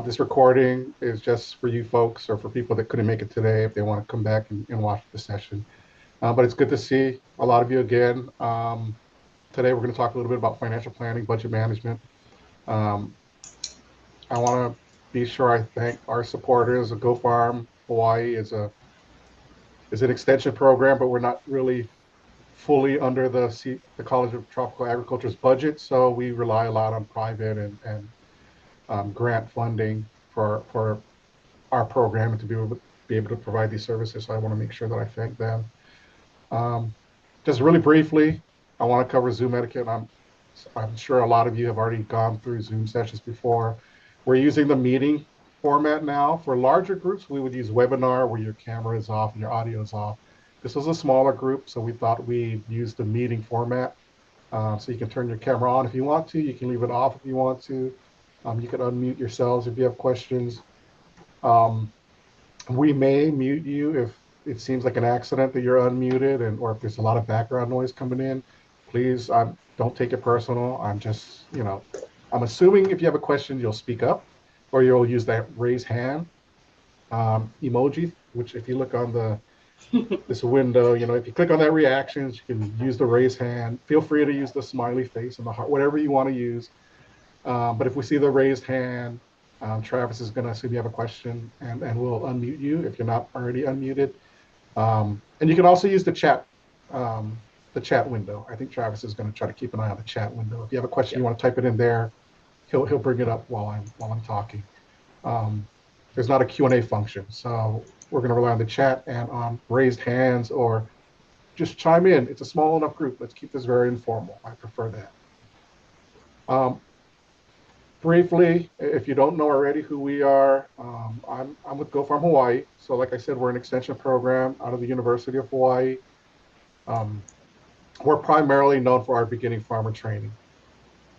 This recording is just for you folks or for people that couldn't make it today if they want to come back and watch the session. But it's good to see a lot of you again. Today we're going to talk a little bit about financial planning, budget management. Um, I want to be sure I thank our supporters. Go Farm Hawaii is an extension program, but we're not really fully under the College of Tropical Agriculture's budget, so we rely a lot on private and grant funding for our program and to be able to provide these services. So I want to make sure that I thank them. Um, just really briefly, I want to cover Zoom etiquette. I'm sure a lot of you have already gone through Zoom sessions before. We're using the meeting format now. For larger groups, we would use webinar where your camera is off and your audio is off. This was a smaller group, so we thought we'd use the meeting format. So you can turn your camera on if you want to. You can leave it off if you want to. You can unmute yourselves if you have questions. Um, we may mute you if it seems like an accident that you're unmuted or if there's a lot of background noise coming in. Please don't take it personal. I'm assuming if you have a question, you'll speak up or you'll use that raise hand emoji, which if you look on this window, if you click on that reactions, you can use the raise hand. Feel free to use the smiley face and the heart, whatever you want to use. But if we see the raised hand, Travis is going to assume you have a question and we'll unmute you if you're not already unmuted. And you can also use the chat window. I think Travis is going to try to keep an eye on the chat window. If you have a question, you want to type it in there, he'll bring it up while I'm talking. There's not a Q&A function, so we're going to rely on the chat and on raised hands or just chime in. It's a small enough group. Let's keep this very informal. I prefer that. Briefly, if you don't know already who we are, I'm with Go Farm Hawaii. So like I said, we're an extension program out of the University of Hawaii. We're primarily known for our beginning farmer training.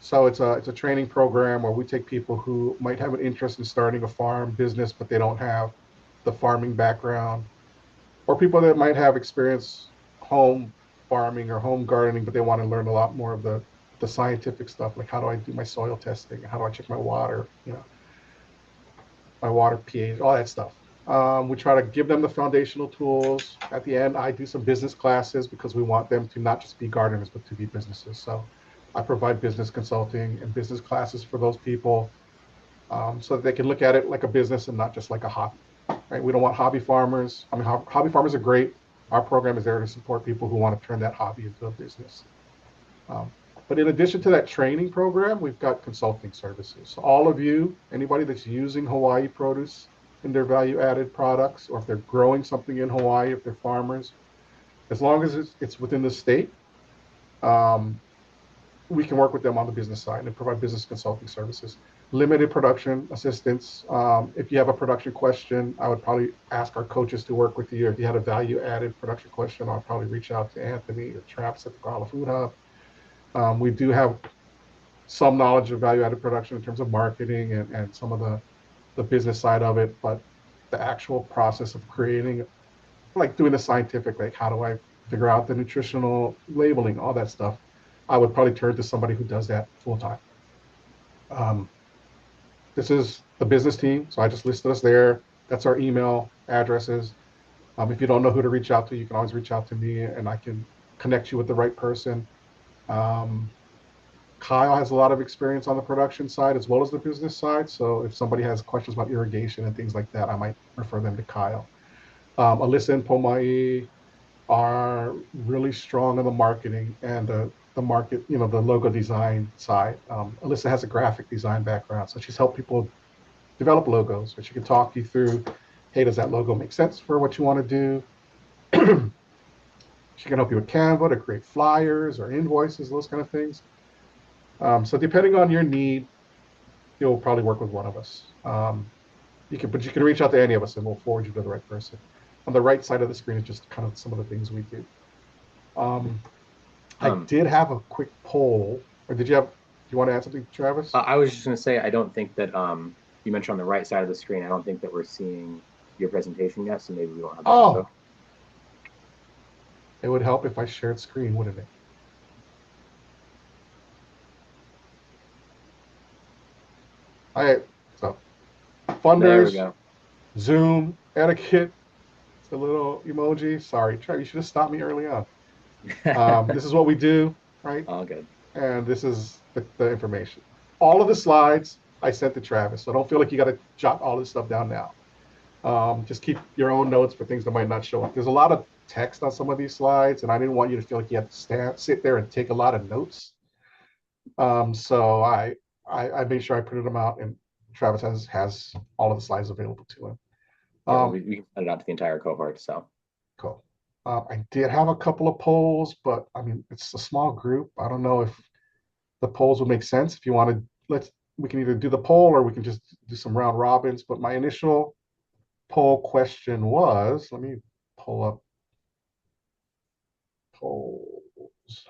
So it's a training program where we take people who might have an interest in starting a farm business, but they don't have the farming background, or people that might have experience home farming or home gardening, but they want to learn a lot more of the scientific stuff, like how do I do my soil testing, how do I check my water, my water pH, all that stuff. We try to give them the foundational tools. At the end, I do some business classes because we want them to not just be gardeners, but to be businesses. So I provide business consulting and business classes for those people so that they can look at it like a business and not just like a hobby, right? We don't want hobby farmers. I mean, hobby farmers are great. Our program is there to support people who want to turn that hobby into a business. But in addition to that training program, we've got consulting services. So all of you, anybody that's using Hawaii produce in their value-added products, or if they're growing something in Hawaii, if they're farmers, as long as it's within the state, we can work with them on the business side and provide business consulting services. Limited production assistance. If you have a production question, I would probably ask our coaches to work with you. If you had a value-added production question, I'll probably reach out to Anthony or Travis at the Kohala Food Hub. We do have some knowledge of value-added production in terms of marketing and some of the business side of it, but the actual process of creating, like doing the scientific, like how do I figure out the nutritional labeling, all that stuff, I would probably turn to somebody who does that full-time. This is the business team, so I just listed us there. That's our email addresses. If you don't know who to reach out to, you can always reach out to me and I can connect you with the right person. Kyle has a lot of experience on the production side as well as the business side. So if somebody has questions about irrigation and things like that, I might refer them to Kyle. Alyssa and Pomai are really strong in the marketing and the market, the logo design side. Alyssa has a graphic design background, so she's helped people develop logos, but she can talk you through, hey, does that logo make sense for what you want to do? She can help you with Canva to create flyers or invoices, those kind of things. So depending on your need, you'll probably work with one of us. You can reach out to any of us and we'll forward you to the right person. On the right side of the screen is just kind of some of the things we do. I did have a quick poll, or do you want to add something, Travis? I was just going to say, I don't think that you mentioned on the right side of the screen, I don't think that we're seeing your presentation yet, so maybe we don't have that info. It would help if I shared screen, wouldn't it? There we funders, go. Zoom, etiquette, the little emoji. Sorry, Trey, you should have stopped me early on. This is what we do, right? All good. And this is the information. All of the slides I sent to Travis, so don't feel like you got to jot all this stuff down now. Just keep your own notes for things that might not show up. There's a lot of text on some of these slides, and I didn't want you to feel like you had to sit there and take a lot of notes. So I made sure I printed them out, and Travis has all of the slides available to him. Yeah, well, we can send it out to the entire cohort. So Cool. I did have a couple of polls, but I mean, it's a small group. I don't know if the polls would make sense. If you want to, we can either do the poll or we can just do some round robins. But my initial poll question was, let me pull up polls.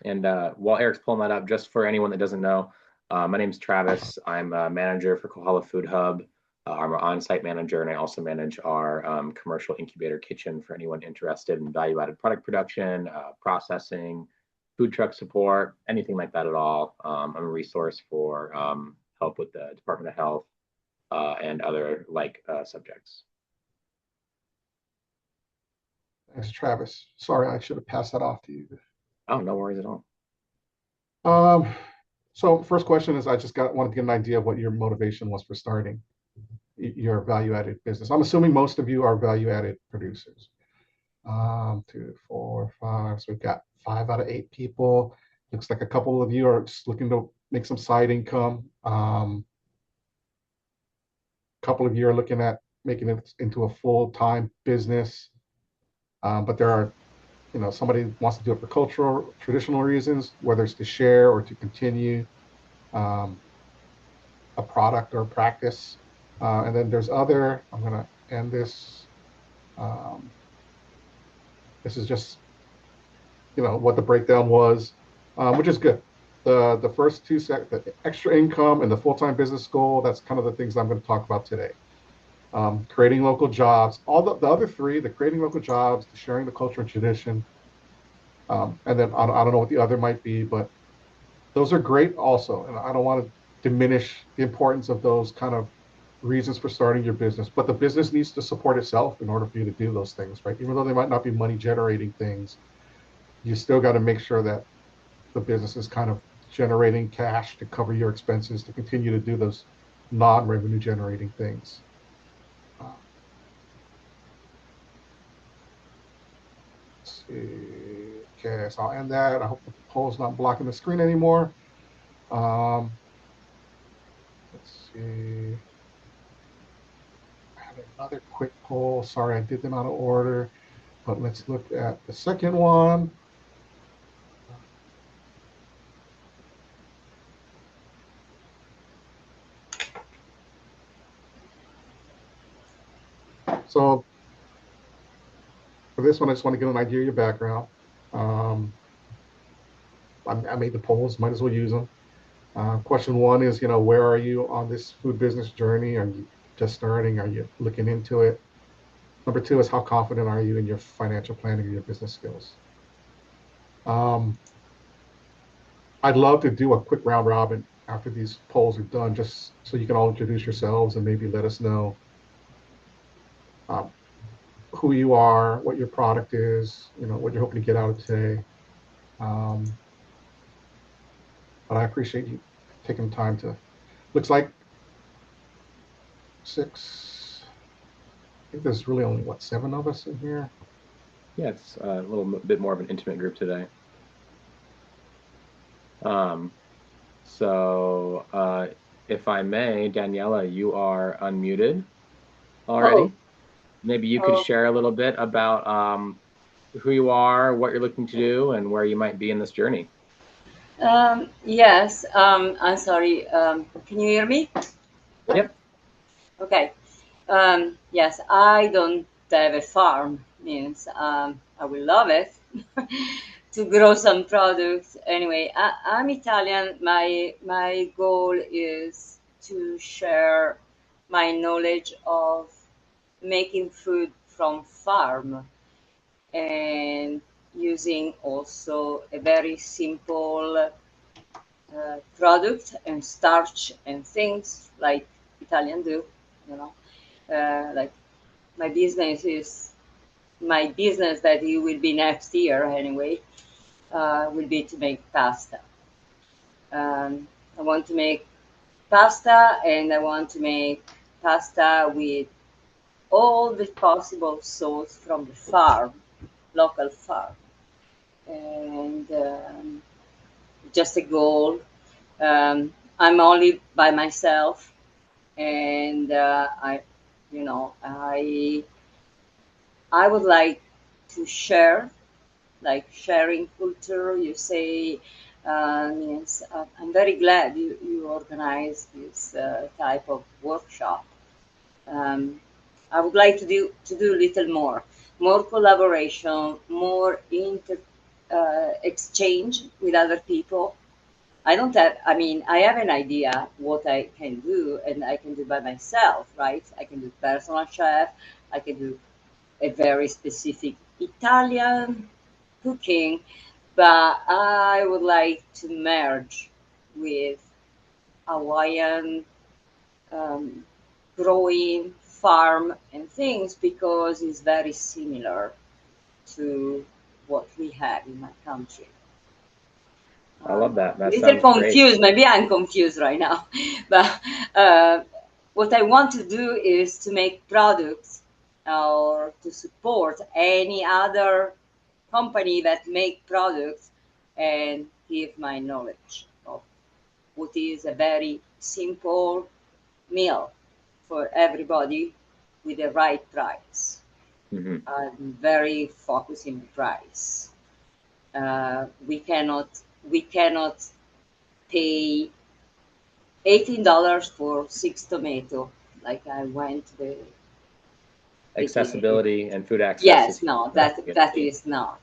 And while Eric's pulling that up, just for anyone that doesn't know, my name is Travis. I'm a manager for Kohala Food Hub. I'm an on-site manager, and I also manage our commercial incubator kitchen for anyone interested in value-added product production, processing, food truck support, anything like that at all. I'm a resource for help with the Department of Health and other subjects. Thanks, Travis. Sorry, I should have passed that off to you. Oh, no worries at all. So first question is, I just wanted to get an idea of what your motivation was for starting your value-added business. I'm assuming most of you are value-added producers. 2, 4, 5. So we've got 5 out of 8 people. Looks like a couple of you are just looking to make some side income. A couple of you are looking at making it into a full-time business. But there are, somebody wants to do it for cultural, traditional reasons, whether it's to share or to continue a product or a practice. And then there's other, I'm going to end this. This is just, what the breakdown was, which is good. The first two, the extra income and the full-time business goal, that's kind of the things I'm going to talk about today. Creating local jobs, all the other three, the creating local jobs, the sharing the culture and tradition, and then I don't know what the other might be, but those are great also. And I don't want to diminish the importance of those kind of reasons for starting your business, but the business needs to support itself in order for you to do those things, right? Even though they might not be money generating things, you still got to make sure that the business is kind of generating cash to cover your expenses to continue to do those non-revenue generating things. Let's see. Okay, so I'll end that. I hope the poll's not blocking the screen anymore. Let's see. I have another quick poll. Sorry, I did them out of order, but let's look at the second one. So for this one, I just want to get an idea of your background. I made the polls, might as well use them. Question one is, where are you on this food business journey? Are you just starting? Are you looking into it? Number two is, how confident are you in your financial planning or your business skills? I'd love to do a quick round robin after these polls are done, just so you can all introduce yourselves and maybe let us know who you are, what your product is, what you're hoping to get out of today. But I appreciate you taking the time to, looks like 6, I think there's really only, 7 of us in here? Yeah, it's a little bit more of an intimate group today. So if I may, Daniela, you are unmuted already. Oh. Maybe you could share a little bit about who you are, what you're looking to do, and where you might be in this journey. Yes, I'm sorry. Can you hear me? Yep. Okay. Yes, I don't have a farm. Means I would love it to grow some products. Anyway, I'm Italian. My goal is to share my knowledge of making food from farm and using also a very simple product and starch and things like Italian do, you know. Like my business is my business that it will be next year anyway, will be to make pasta. I want to make pasta, and I want to make pasta with all the possible sauce from the farm, local farm, and just a goal. I'm only by myself, and I would like to share, like sharing culture. You say, yes, I'm very glad you organized this type of workshop. Um, I would like to do a little more collaboration, more exchange with other people. I don't have, I mean, I have an idea what I can do, and I can do by myself, right? I can do personal chef, I can do a very specific Italian cooking, but I would like to merge with Hawaiian um, growing farm and things because it's very similar to what we have in my country. I love that. That Little sounds great. confused. Maybe I'm confused right now, but what I want to do is to make products or to support any other company that make products and give my knowledge of what is a very simple meal for everybody with the right price. I'm very focused in price. We cannot pay $18 for 6 tomato. Like I went the Accessibility and food access. Yes, no, that is not.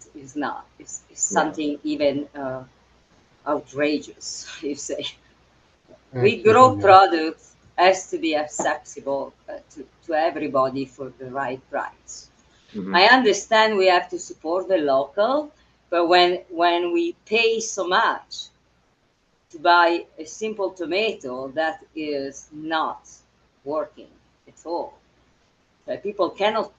It's something even outrageous. You say we grow products has to be accessible to everybody for the right price. I understand we have to support the local, but when we pay so much to buy a simple tomato, that is not working at all. So people cannot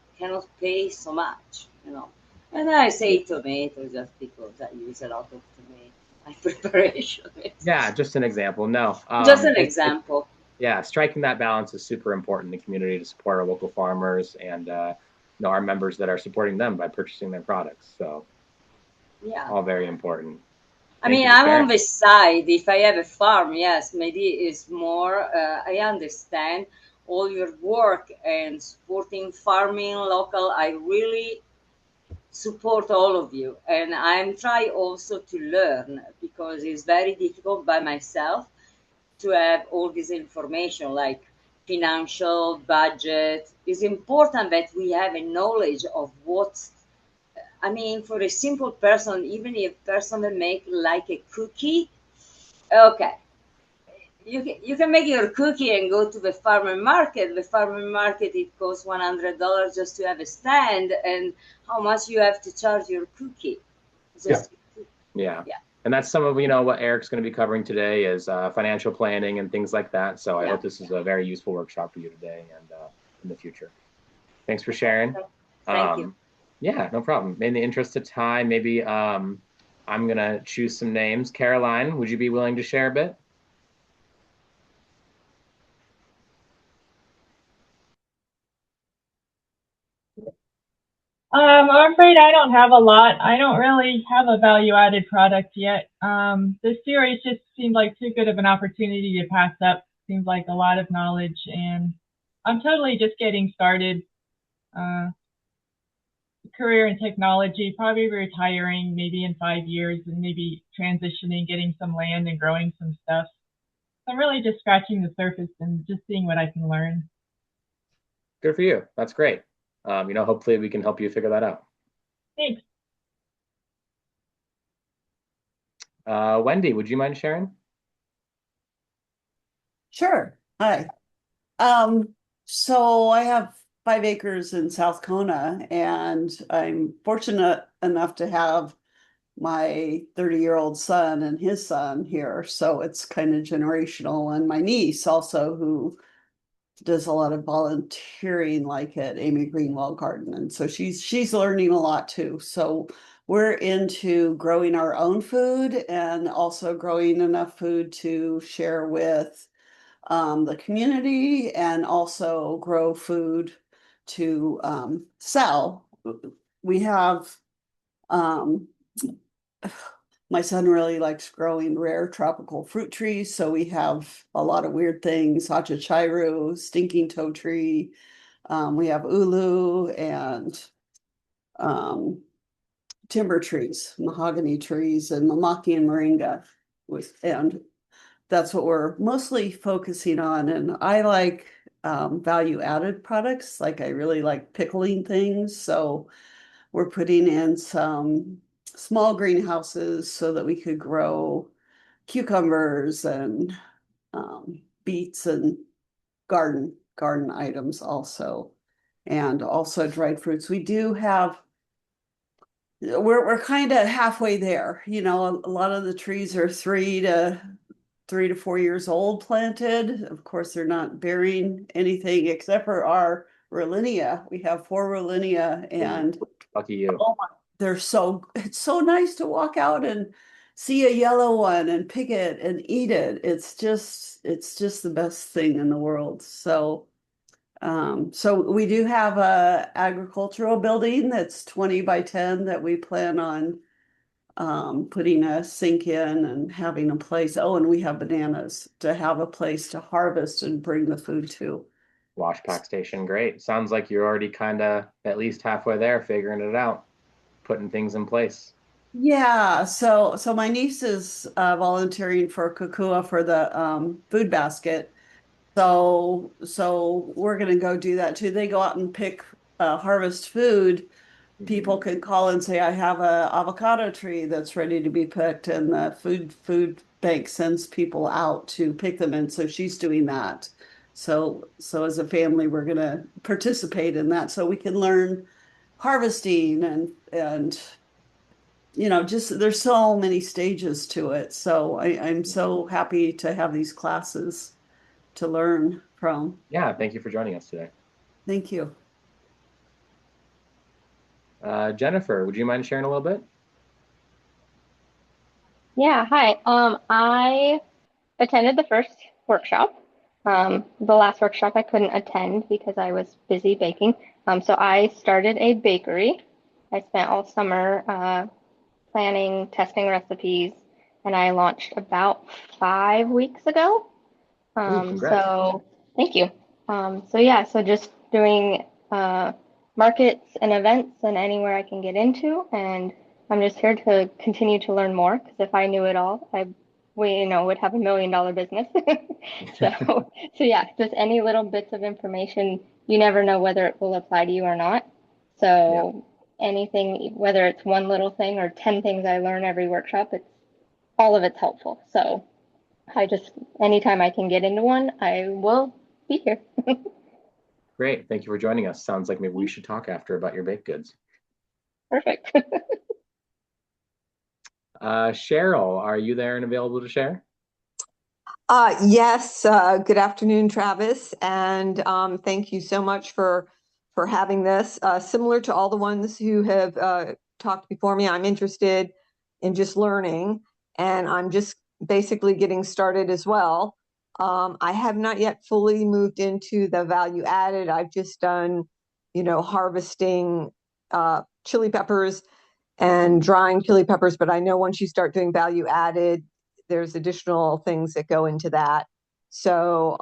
pay so much, you know. And I say tomato just because I use a lot of tomato in my preparation. Yeah, just an example. No, Just an example. Yeah, striking that balance is super important in the community to support our local farmers and our members that are supporting them by purchasing their products. So, yeah, all very important. I mean, I'm on the side. If I have a farm, yes, maybe it's more. I understand all your work and supporting farming local. I really support all of you, and I'm trying also to learn because it's very difficult by myself to have all this information like financial budget. It's important that we have a knowledge of what, I mean, for a simple person, even if a person that make like a cookie, okay, you can make your cookie and go to the farmer market. The farmer market, it costs $100 just to have a stand, and how much you have to charge your cookie. Just yeah. And that's some of what Erik's going to be covering today is financial planning and things like that. So I hope this is a very useful workshop for you today and in the future. Thanks for sharing. Thank you. Yeah, no problem. In the interest of time, maybe I'm going to choose some names. Caroline, would you be willing to share a bit? I'm afraid I don't have a lot. I don't really have a value-added product yet. This series just seemed like too good of an opportunity to pass up. Seems like a lot of knowledge, and I'm totally just getting started. Career in technology, probably retiring maybe in 5 years and maybe transitioning, getting some land and growing some stuff. So I'm really just scratching the surface and just seeing what I can learn. Good for you. That's great. Hopefully we can help you figure that out. Thanks. Wendy, would you mind sharing? Sure. Hi. So I have 5 acres in South Kona, and I'm fortunate enough to have my 30-year-old son and his son here. So it's kind of generational. And my niece also, who does a lot of volunteering like at Amy Greenwell Garden. And so she's learning a lot too. So we're into growing our own food and also growing enough food to share with the community and also grow food to sell. We have my son really likes growing rare tropical fruit trees, so we have a lot of weird things: hachachiru, stinking toe tree. We have ulu and timber trees, mahogany trees, and mamaki and moringa. And that's what we're mostly focusing on. And I like value added products. Like I really like pickling things. So we're putting in some small greenhouses so that we could grow cucumbers and beets and garden items also, and also dried fruits. We do have, we're kind of halfway there. You know, a lot of the trees are 3 to 4 years old planted. Of course, they're not bearing anything except for our Rollinia. We have 4 Rollinia, and Lucky you. oh my, it's so nice to walk out and see a yellow one and pick it and eat it. It's just the best thing in the world. So so we do have a agricultural building that's 20 by 10 that we plan on putting a sink in and having a place. Oh, and we have bananas to have a place to harvest and bring the food to. Wash pack station, great. Sounds like you're already kind of at least halfway there, figuring it out, putting things in place. Yeah, so my niece is volunteering for Kukua for the food basket. So we're gonna go do that too. They go out and pick harvest food. People can call and say, I have a avocado tree that's ready to be picked, and the food bank sends people out to pick them. And so she's doing that. So as a family, we're gonna participate in that so we can learn harvesting and you know, just there's so many stages to it. So I'm so happy to have these classes to learn from. Yeah, thank you for joining us today. Thank you. Jennifer, would you mind sharing a little bit? Yeah, hi. I attended the first workshop. The last workshop I couldn't attend because I was busy baking. So I started a bakery. I spent all summer planning, testing recipes, and I launched about 5 weeks ago. Congrats. So thank you. So just doing markets and events and anywhere I can get into, and I'm just here to continue to learn more, because if I knew it all, we would have $1 million business. so yeah, just any little bits of information, you never know whether it will apply to you or not. So anything, whether it's one little thing or 10 things I learn every workshop, all of it's helpful. So anytime I can get into one, I will be here. Great, thank you for joining us. Sounds like maybe we should talk after about your baked goods. Perfect. Cheryl, are you there and available to share? Yes. Good afternoon, Travis, and thank you so much for having this. Similar to all the ones who have talked before me, I'm interested in just learning, and I'm just basically getting started as well. I have not yet fully moved into the value added. I've just done, harvesting chili peppers and drying chili peppers, but I know once you start doing value added, there's additional things that go into that. So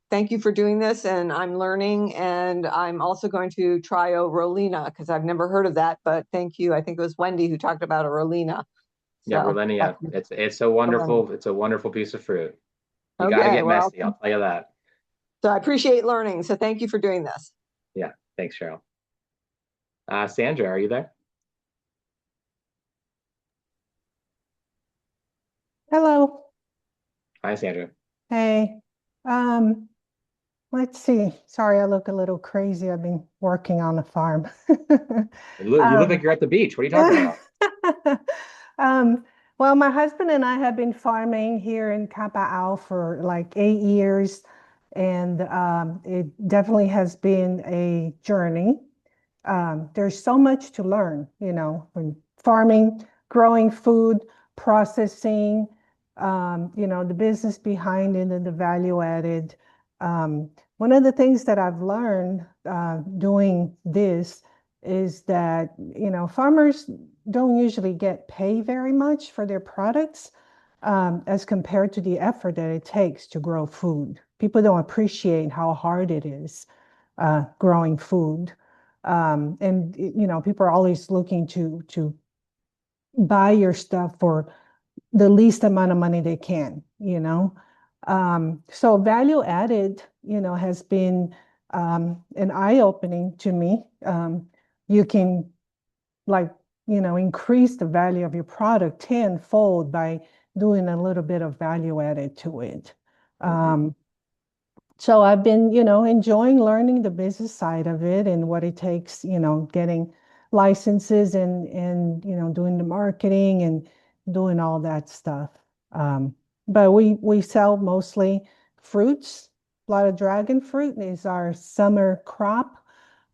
thank you for doing this, and I'm learning, and I'm also going to try a Rolina because I've never heard of that, but thank you. I think it was Wendy who talked about a Rolina. Yeah, Rolina, it's a wonderful piece of fruit. You gotta get messy, I'll tell you that. So I appreciate learning. So thank you for doing this. Yeah, thanks, Cheryl. Sandra, are you there? Hello. Hi, Sandra. Hey. Let's see. Sorry, I look a little crazy. I've been working on a farm. You look like you're at the beach. What are you talking Well, my husband and I have been farming here in Kapa'au for like 8 years, and it definitely has been a journey. There's so much to learn, when farming, growing food, processing, the business behind it and the value added. One of the things that I've learned doing this is that, farmers don't usually get paid very much for their products as compared to the effort that it takes to grow food. People don't appreciate how hard it is growing food. And people are always looking to buy your stuff for the least amount of money they can. So value added, has been an eye-opening to me. You can like, increase the value of your product tenfold by doing a little bit of value added to it. So I've been, enjoying learning the business side of it and what it takes, getting licenses and doing the marketing and doing all that stuff. But we sell mostly fruits. A lot of dragon fruit is our summer crop.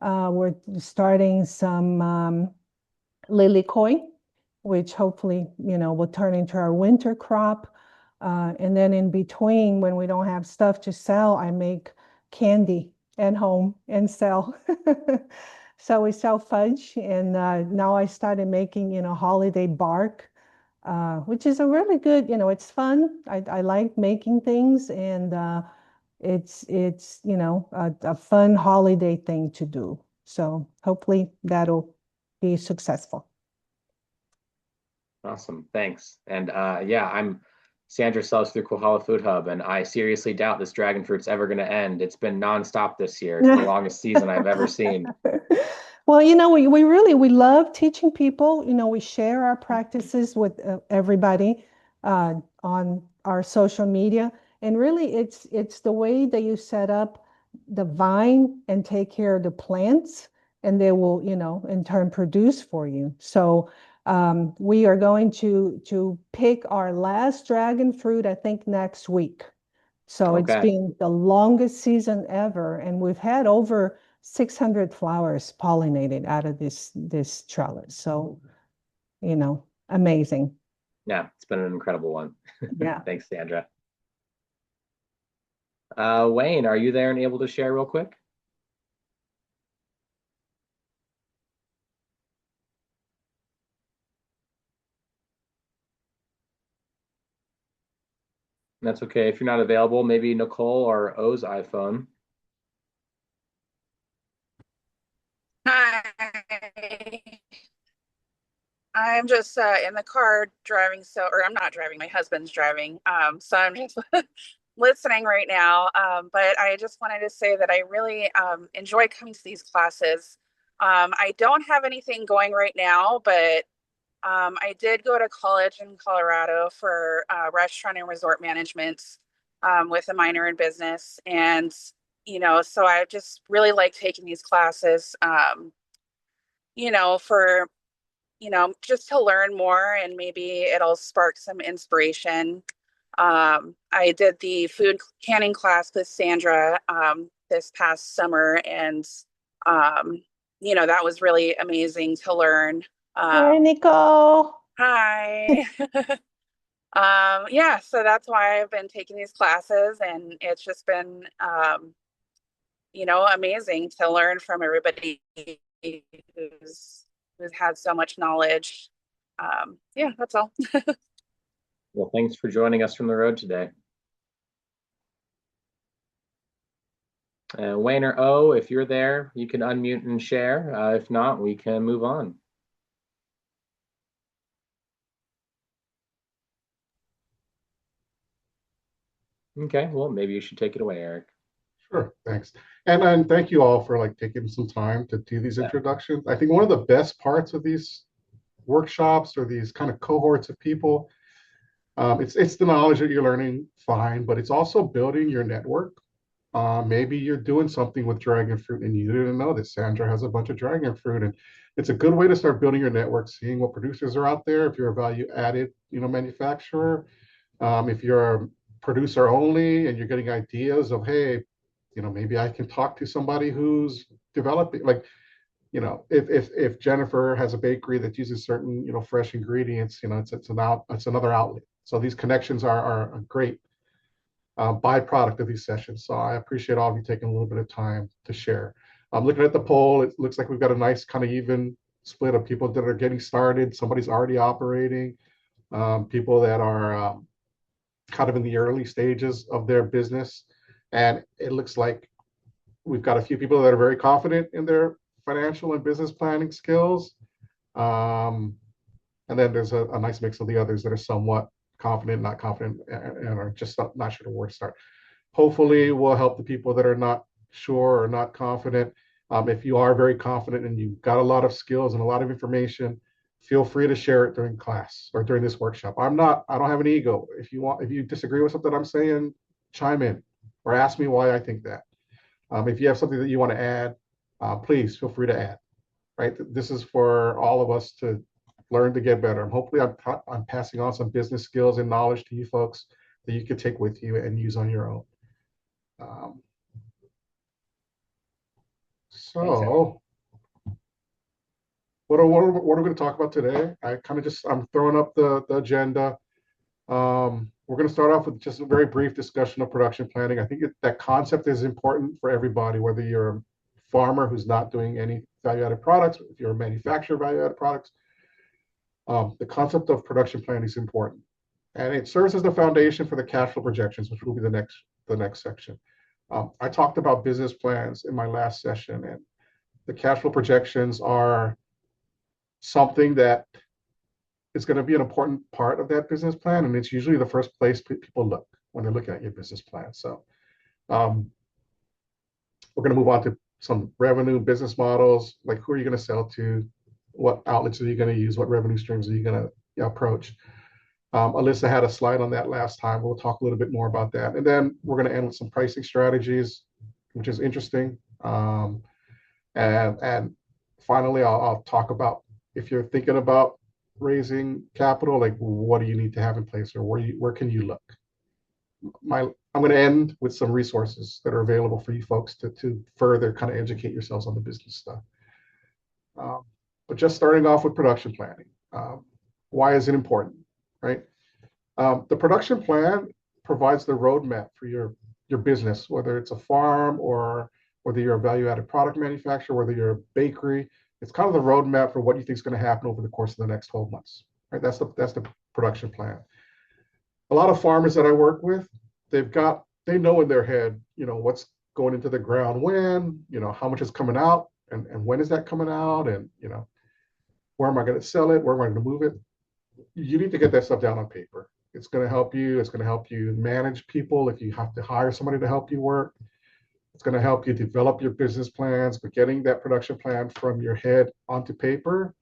We're starting some lilikoi, which hopefully, will turn into our winter crop. And then in between, when we don't have stuff to sell, I make candy at home and sell. So we sell fudge, and now I started making, holiday bark, which is a really good, it's fun. I like making things, and it's a fun holiday thing to do. So hopefully that'll be successful. Awesome, thanks. And yeah, Sandra sells through Kohala Food Hub, and I seriously doubt this dragon fruit's ever going to end. It's been nonstop this year. It's the longest season I've ever seen. Well, we love teaching people. We share our practices with everybody on our social media. And really, it's the way that you set up the vine and take care of the plants, and they will, in turn produce for you. So we are going to pick our last dragon fruit, I think, next week. So it's been the longest season ever, and we've had over 600 flowers pollinated out of this trellis. So, amazing. Yeah, it's been an incredible one. Yeah. Thanks, Sandra. Wayne, are you there and able to share real quick? That's okay. If you're not available, maybe Nicole or O's iPhone. Hi. I'm just in the car driving, or I'm not driving, my husband's driving. So I'm just listening right now. But I just wanted to say that I really enjoy coming to these classes. I don't have anything going right now, but I did go to college in Colorado for restaurant and resort management with a minor in business. And, so I just really like taking these classes, for, just to learn more, and maybe it'll spark some inspiration. I did the food canning class with Sandra this past summer, and, that was really amazing to learn. Hi, Nicole. Hi. Yeah, so that's why I've been taking these classes, and it's just been, amazing to learn from everybody who's had so much knowledge. Yeah, that's all. Well, thanks for joining us from the road today. Wayne or O, if you're there, you can unmute and share. If not, we can move on. Okay, well, maybe you should take it away, Erik. Sure, thanks. And thank you all for taking some time to do these introductions. I think one of the best parts of these workshops or these kind of cohorts of people, it's the knowledge that you're learning, fine, but it's also building your network. Maybe you're doing something with dragon fruit and you didn't know that Sandra has a bunch of dragon fruit, and it's a good way to start building your network, seeing what producers are out there. If you're a value added, manufacturer, if you're a producer only and you're getting ideas of, hey, maybe I can talk to somebody who's developing, like, if Jennifer has a bakery that uses certain, fresh ingredients, it's another outlet. So these connections are a great byproduct of these sessions. So I appreciate all of you taking a little bit of time to share. I'm looking at the poll. It looks like we've got a nice kind of even split of people that are getting started. Somebody's already operating, people that are kind of in the early stages of their business. And it looks like we've got a few people that are very confident in their financial and business planning skills. And then there's a nice mix of the others that are somewhat confident, not confident, and are just not sure where to start. Hopefully we'll help the people that are not sure or not confident. If you are very confident and you've got a lot of skills and a lot of information, feel free to share it during class or during this workshop. I don't have an ego. If you disagree with something I'm saying, chime in or ask me why I think that. If you have something that you want to add, please feel free to add, right? This is for all of us to learn to get better. And hopefully I'm passing on some business skills and knowledge to you folks that you can take with you and use on your own. So what are we going to talk about today? I'm throwing up the agenda. We're going to start off with just a very brief discussion of production planning. I think that concept is important for everybody, whether you're a farmer who's not doing any value-added products, if you're a manufacturer of value-added products. The concept of production planning is important, and it serves as the foundation for the cash flow projections, which will be the next section. I talked about business plans in my last session, and the cash flow projections are something that is going to be an important part of that business plan, and it's usually the first place people look when they're looking at your business plan. So we're going to move on to some revenue business models, like who are you going to sell to, what outlets are you going to use, what revenue streams are you going to approach. Alyssa had a slide on that last time. We'll talk a little bit more about that. And then we're going to end with some pricing strategies, which is interesting. And finally, I'll talk about if you're thinking about raising capital, like what do you need to have in place, or where can you look? I'm going to end with some resources that are available for you folks to further kind of educate yourselves on the business stuff. But just starting off with production planning. Why is it important, right? The production plan provides the roadmap for your business, whether it's a farm or whether you're a value-added product manufacturer, whether you're a bakery. It's kind of the roadmap for what you think is going to happen over the course of the next 12 months, right? That's the production plan. A lot of farmers that I work with, they know in their head, what's going into the ground when, how much is coming out and when is that coming out, and where am I going to sell it? Where am I going to move it? You need to get that stuff down on paper. It's going to help you. It's going to help you manage people if you have to hire somebody to help you work. It's going to help you develop your business plans, but getting that production plan from your head onto paper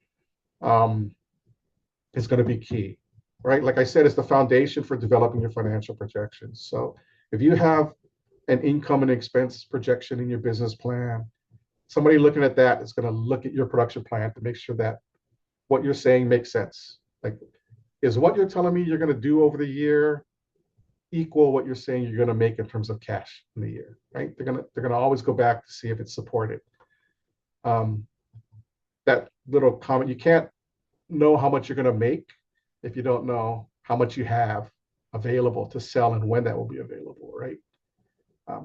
is going to be key, right? Like I said, it's the foundation for developing your financial projections. So if you have an income and expense projection in your business plan, somebody looking at that is going to look at your production plan to make sure that what you're saying makes sense. Like, is what you're telling me you're going to do over the year equal what you're saying you're going to make in terms of cash in the year, right? They're going to always go back to see if it's supported. That little comment, you can't know how much you're going to make if you don't know how much you have available to sell and when that will be available, right?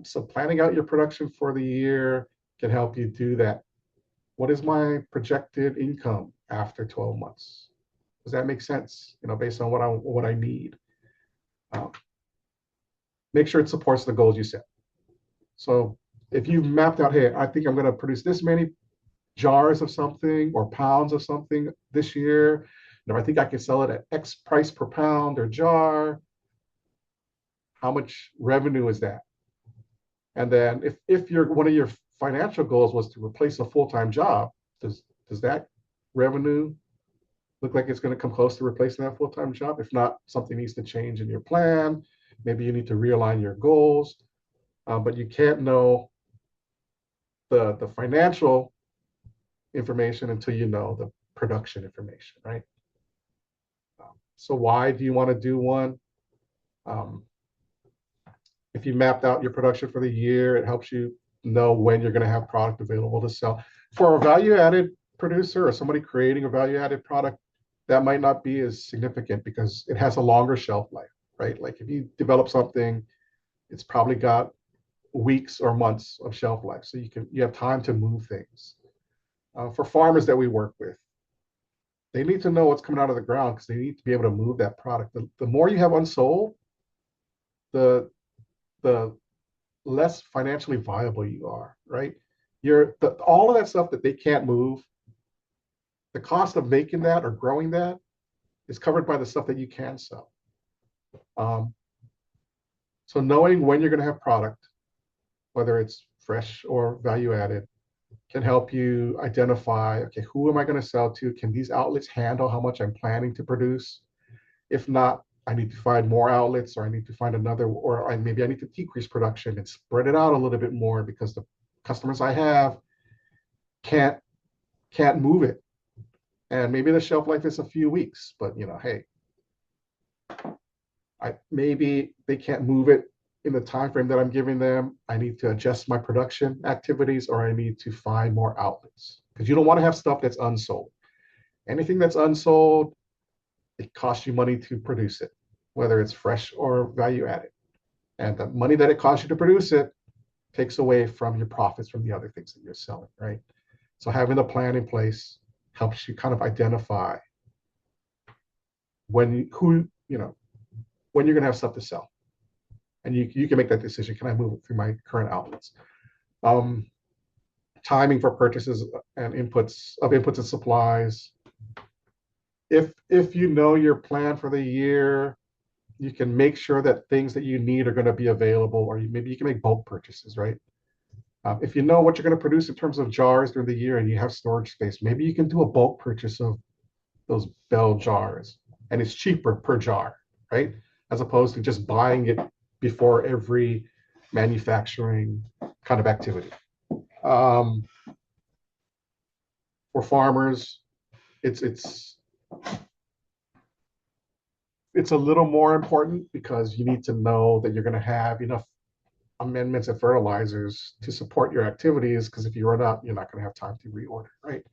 So planning out your production for the year can help you do that. What is my projected income after 12 months? Does that make sense? Based on what I need. Make sure it supports the goals you set. So if you've mapped out, hey, I think I'm going to produce this many jars of something or pounds of something this year, and I think I can sell it at X price per pound or jar, how much revenue is that? And then if one of your financial goals was to replace a full-time job, does that revenue look like it's going to come close to replacing that full-time job? If not, something needs to change in your plan. Maybe you need to realign your goals. but you can't know the financial information until you know the production information, right? So why do you want to do one? Um, if you mapped out your production for the year, it helps you know when you're going to have product available to sell. For a value-added producer or somebody creating a value-added product, that might not be as significant because it has a longer shelf life, right? Like if you develop something, it's probably got weeks or months of shelf life, so you have time to move things. For farmers that we work with, they need to know what's coming out of the ground because they need to be able to move that product. The more you have unsold, the the less financially viable you are, right? All of that stuff that they can't move, the cost of making that or growing that is covered by the stuff that you can sell. Um, so knowing when you're going to have product, whether it's fresh or value added, can help you identify, okay, who am I going to sell to? Can these outlets handle how much I'm planning to produce? If not, I need to find more outlets, or I need to find another, or maybe I need to decrease production and spread it out a little bit more because the customers I have can't move it. And maybe the shelf life is a few weeks, but hey, maybe they can't move it in the time frame that I'm giving them. I need to adjust my production activities, or I need to find more outlets, because you don't want to have stuff that's unsold. Anything that's unsold, it costs you money to produce it, whether it's fresh or value added. And the money that it costs you to produce it takes away from your profits from the other things that you're selling, right? So having a plan in place helps you kind of identify when you're going to have stuff to sell. And you can make that decision. Can I move it through my current outlets? Timing for purchases and inputs and supplies. If you know your plan for the year, you can make sure that things that you need are going to be available, or maybe you can make bulk purchases, right? If you know what you're going to produce in terms of jars during the year and you have storage space, maybe you can do a bulk purchase of those Bell jars, and it's cheaper per jar, right? As opposed to just buying it before every manufacturing kind of activity. For farmers, it's a little more important because you need to know that you're going to have enough amendments and fertilizers to support your activities, because if you run out, you're not going to have time to reorder, right?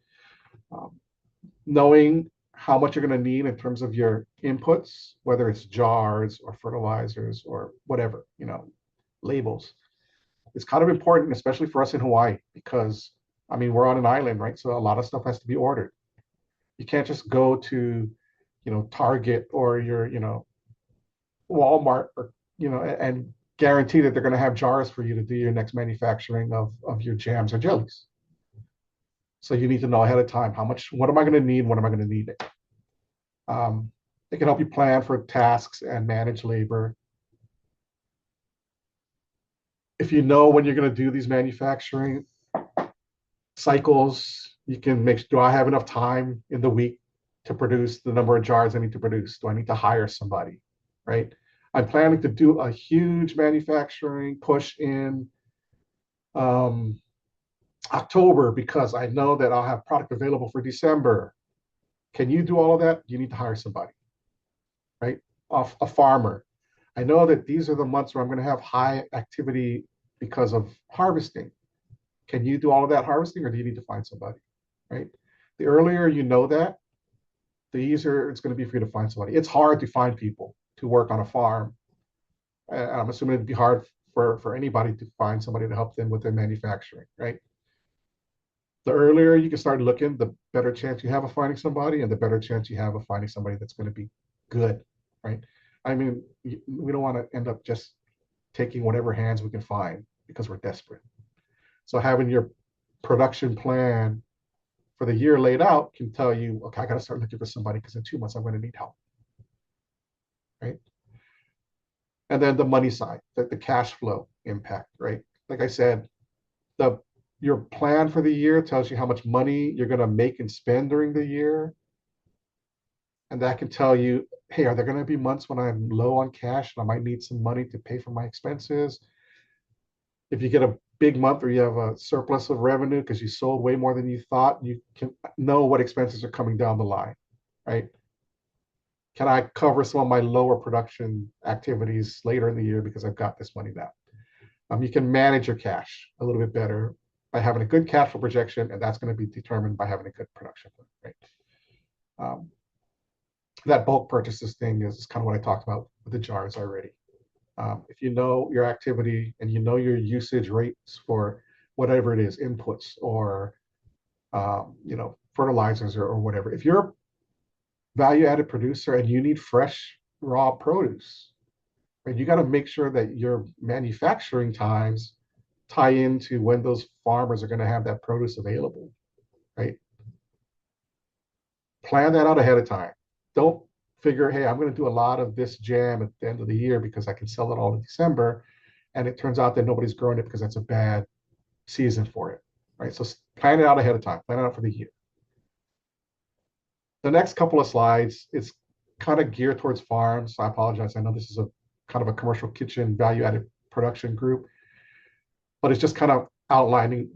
Knowing how much you're going to need in terms of your inputs, whether it's jars or fertilizers or whatever, labels, it's kind of important, especially for us in Hawaii, because we're on an island, right? So a lot of stuff has to be ordered. You can't just go to, Target or your, Walmart, or, and guarantee that they're going to have jars for you to do your next manufacturing of your jams or jellies. So you need to know ahead of time what am I going to need? When am I going to need it? It can help you plan for tasks and manage labor. If you know when you're going to do these manufacturing cycles, you can do I have enough time in the week to produce the number of jars I need to produce? Do I need to hire somebody, right? I'm planning to do a huge manufacturing push in October because I know that I'll have product available for December. Can you do all of that? You need to hire somebody, right? A farmer. I know that these are the months where I'm going to have high activity because of harvesting. Can you do all of that harvesting, or do you need to find somebody, right? The earlier you know that, the easier it's going to be for you to find somebody. It's hard to find people to work on a farm. I'm assuming it'd be hard for anybody to find somebody to help them with their manufacturing, right? The earlier you can start looking, the better chance you have of finding somebody, and the better chance you have of finding somebody that's going to be good, right? We don't want to end up just taking whatever hands we can find because we're desperate. So having your production plan for the year laid out can tell you, okay, I got to start looking for somebody because in 2 months I'm going to need help, right? And then the money side, the cash flow impact, right? Like I said, your plan for the year tells you how much money you're going to make and spend during the year. And that can tell you, hey, are there going to be months when I'm low on cash and I might need some money to pay for my expenses? If you get a big month or you have a surplus of revenue because you sold way more than you thought, you can know what expenses are coming down the line, right? Can I cover some of my lower production activities later in the year because I've got this money now? You can manage your cash a little bit better by having a good cash flow projection, and that's going to be determined by having a good production plan, right? That bulk purchases thing is kind of what I talked about with the jars already. If you know your activity and you know your usage rates for whatever it is, inputs or fertilizers or whatever, if you're a value-added producer and you need fresh raw produce, right, you got to make sure that your manufacturing times tie into when those farmers are going to have that produce available, right? Plan that out ahead of time. Don't figure, hey, I'm going to do a lot of this jam at the end of the year because I can sell it all in December. And it turns out that nobody's growing it because that's a bad season for it, right? So plan it out ahead of time, plan it out for the year. The next couple of slides, it's kind of geared towards farms. So I apologize. I know this is a kind of a commercial kitchen value-added production group, but it's just kind of outlining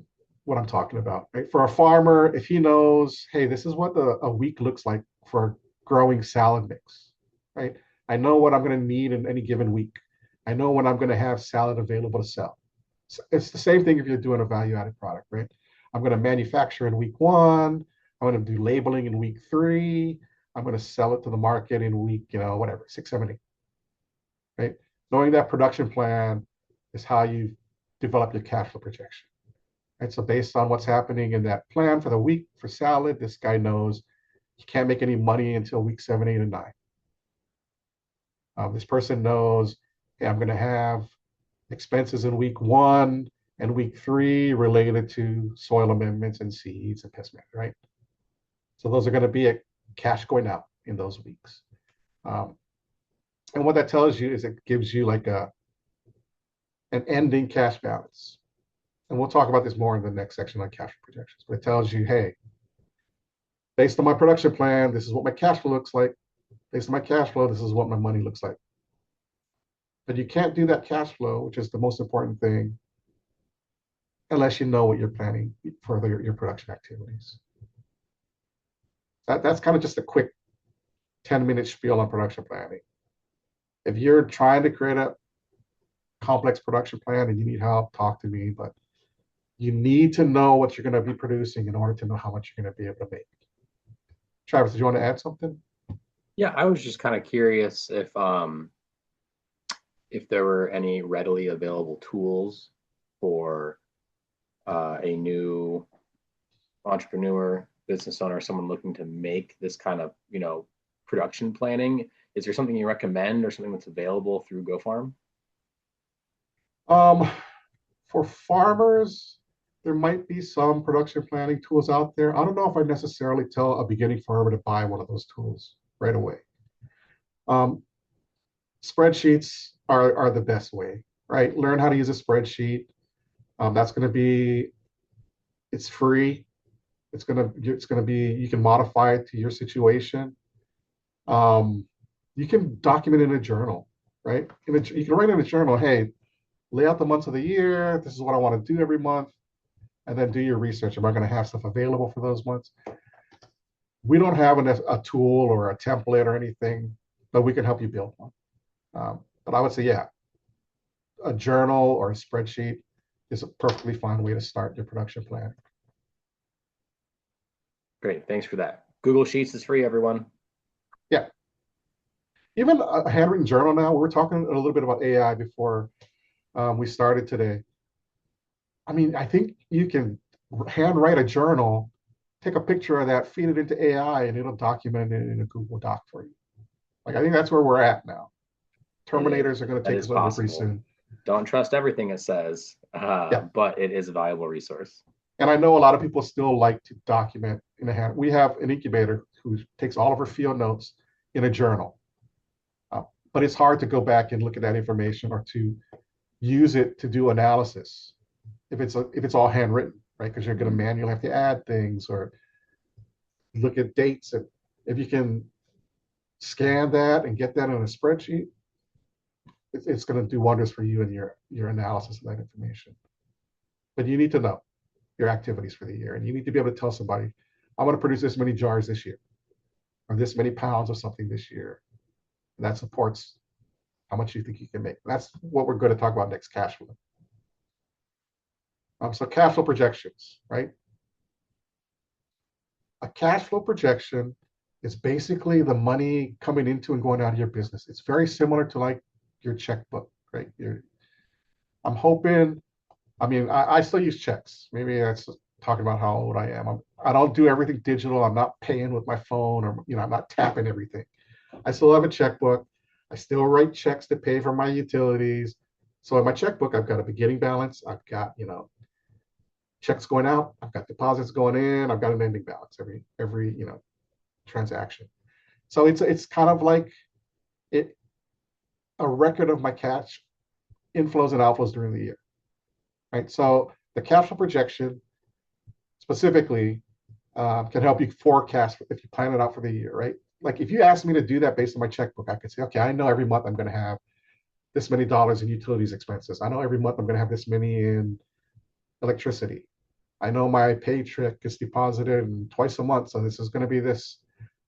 what I'm talking about, right? For a farmer, if he knows, hey, this is what a week looks like for growing salad mix, right? I know what I'm going to need in any given week. I know when I'm going to have salad available to sell. So it's the same thing if you're doing a value-added product, right? I'm going to manufacture in week 1. I'm going to do labeling in week 3. I'm going to sell it to the market in week, whatever, 6, 7, 8, right? Knowing that production plan is how you develop your cash flow projection, right? So based on what's happening in that plan for the week for salad, this guy knows you can't make any money until week 7, 8, and 9. This person knows, hey, I'm going to have expenses in week 1 and week 3 related to soil amendments and seeds and pest management, right? So those are going to be a cash going out in those weeks. And what that tells you is it gives you like an ending cash balance. And we'll talk about this more in the next section on cash projections. But it tells you, hey, based on my production plan, this is what my cash flow looks like. Based on my cash flow, this is what my money looks like. But you can't do that cash flow, which is the most important thing, unless you know what you're planning for your production activities. That's kind of just a quick 10-minute spiel on production planning. If you're trying to create a complex production plan and you need help, talk to me. But you need to know what you're going to be producing in order to know how much you're going to be able to make. Travis, did you want to add something? Yeah, I was just kind of curious if there were any readily available tools for a new entrepreneur, business owner, someone looking to make this kind of, production planning. Is there something you recommend or something that's available through GoFarm? For farmers, there might be some production planning tools out there. I don't know if I necessarily tell a beginning farmer to buy one of those tools right away. Spreadsheets are the best way, right? Learn how to use a spreadsheet. That's going to be, it's free. It's going to be, you can modify it to your situation. You can document in a journal, right? You can write in a journal, hey, lay out the months of the year. This is what I want to do every month. And then do your research. Am I going to have stuff available for those months? We don't have a tool or a template or anything, but we can help you build one. But I would say, yeah, a journal or a spreadsheet is a perfectly fine way to start your production planning. Great, thanks for that. Google Sheets is free, everyone. Yeah. Even a handwritten journal now, we were talking a little bit about AI before we started today. I mean, I think you can handwrite a journal, take a picture of that, feed it into AI, and it'll document it in a Google Doc for you. Like, I think that's where we're at now. Terminators are going to take us over pretty soon. Don't trust everything it says, but it is a valuable resource. And I know a lot of people still like to document in a hand. We have an incubator who takes all of her field notes in a journal. But it's hard to go back and look at that information or to use it to do analysis if it's all handwritten, right? Because you're going to manually have to add things or look at dates. And if you can scan that and get that on a spreadsheet, it's going to do wonders for you and your analysis of that information. but you need to know your activities for the year, and you need to be able to tell somebody, I want to produce this many jars this year, or this many pounds of something this year. And that supports how much you think you can make. That's what we're going to talk about next, cash flow. So cash flow projections, right? A cash flow projection is basically the money coming into and going out of your business. It's very similar to like your checkbook, right? I'm hoping, I mean, I still use checks. Maybe that's talking about how old I am. I don't do everything digital. I'm not paying with my phone, or, I'm not tapping everything. I still have a checkbook. I still write checks to pay for my utilities. So in my checkbook, I've got a beginning balance. I've got, checks going out. I've got deposits going in. I've got an ending balance every transaction. So it's kind of like a record of my cash inflows and outflows during the year, right? So the cash flow projection specifically can help you forecast if you plan it out for the year, right? Like if you ask me to do that based on my checkbook, I could say, okay, I know every month I'm going to have this many dollars in utilities expenses. I know every month I'm going to have this many in electricity. I know my paycheck is deposited twice a month, so this is going to be this.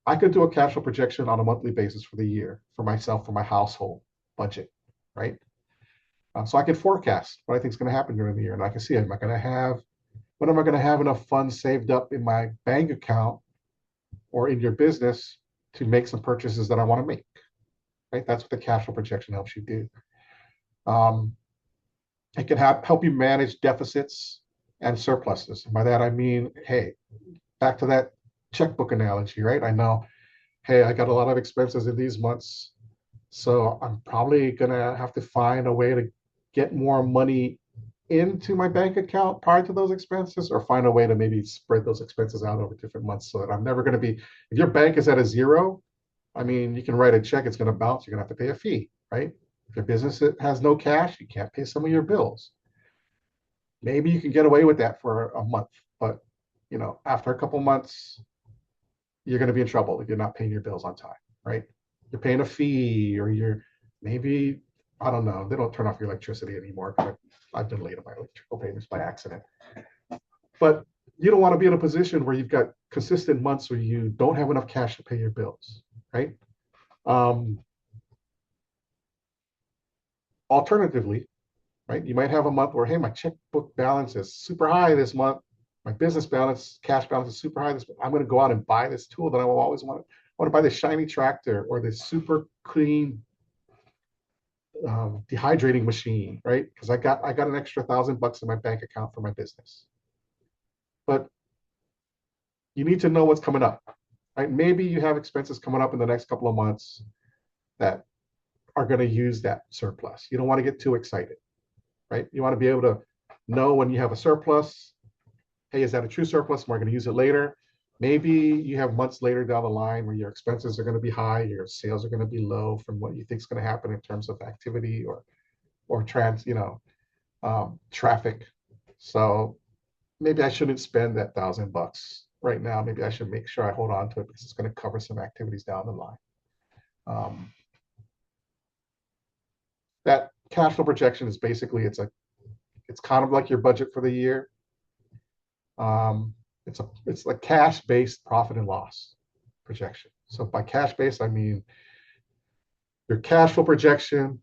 I could do a cash flow projection on a monthly basis for the year for myself, for my household budget, right? So I can forecast what I think is going to happen during the year, and I can see, when am I going to have enough funds saved up in my bank account or in your business to make some purchases that I want to make, right? That's what the cash flow projection helps you do. It can help you manage deficits and surpluses. And by that, I mean, hey, back to that checkbook analogy, right? I know, hey, I got a lot of expenses in these months, so I'm probably going to have to find a way to get more money into my bank account prior to those expenses, or find a way to maybe spread those expenses out over different months so that I'm never going to be, if your bank is at a zero, I mean, you can write a check, it's going to bounce, you're going to have to pay a fee, right? If your business has no cash, you can't pay some of your bills. Maybe you can get away with that for a month, but after a couple months, you're going to be in trouble if you're not paying your bills on time, right? You're paying a fee, or maybe, I don't know, they don't turn off your electricity anymore. I've been late on my electrical payments by accident. But you don't want to be in a position where you've got consistent months where you don't have enough cash to pay your bills, right? Alternatively, right, you might have a month where, hey, my checkbook balance is super high this month. My business balance, cash balance is super high this month. I'm going to go out and buy this tool that I will always want. I want to buy this shiny tractor or this super clean dehydrating machine, right? Because I got an extra $1,000 in my bank account for my business. But you need to know what's coming up, right? Maybe you have expenses coming up in the next couple of months that are going to use that surplus. You don't want to get too excited, right? You want to be able to know when you have a surplus. Hey, is that a true surplus? Am I going to use it later? Maybe you have months later down the line where your expenses are going to be high, your sales are going to be low from what you think is going to happen in terms of activity or traffic. So maybe I shouldn't spend that $1,000 right now. Maybe I should make sure I hold on to it because it's going to cover some activities down the line. That cash flow projection is basically, it's kind of like your budget for the year. It's like cash-based profit and loss projection. So by cash-based, I mean your cash flow projection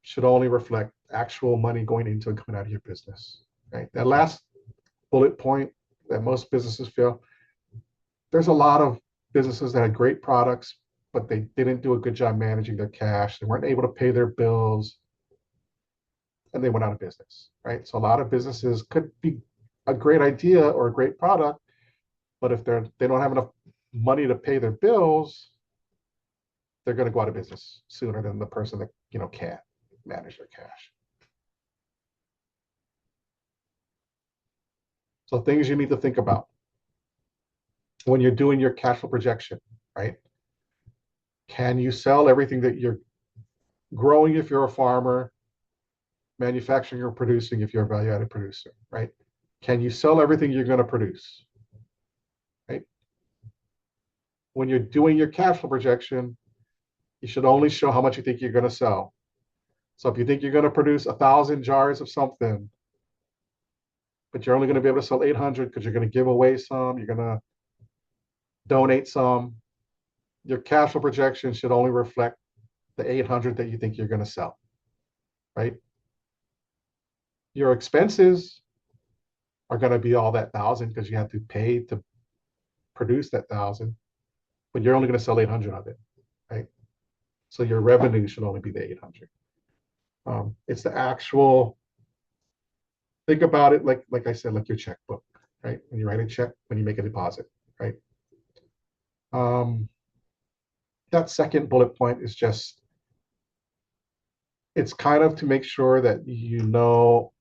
should only reflect actual money going into and coming out of your business, right? That last bullet point that most businesses feel, there's a lot of businesses that had great products, but they didn't do a good job managing their cash. They weren't able to pay their bills, and they went out of business, right? So a lot of businesses could be a great idea or a great product, but if they don't have enough money to pay their bills, they're going to go out of business sooner than the person that can't manage their cash. So things you need to think about when you're doing your cash flow projection, right? Can you sell everything that you're growing if you're a farmer, manufacturing or producing if you're a value-added producer, right? Can you sell everything you're going to produce, right? When you're doing your cash flow projection, you should only show how much you think you're going to sell. So if you think you're going to produce 1,000 jars of something, but you're only going to be able to sell 800 because you're going to give away some, you're going to donate some. Your cash flow projection should only reflect the 800 that you think you're going to sell, right? Your expenses are going to be all that 1,000 because you have to pay to produce that 1,000, but you're only going to sell 800 of it, right? So your revenue should only be the 800. It's the actual, think about it like I said, like your checkbook, right? When you write a check, when you make a deposit, right? That second bullet point is just, it's kind of to make sure that you know,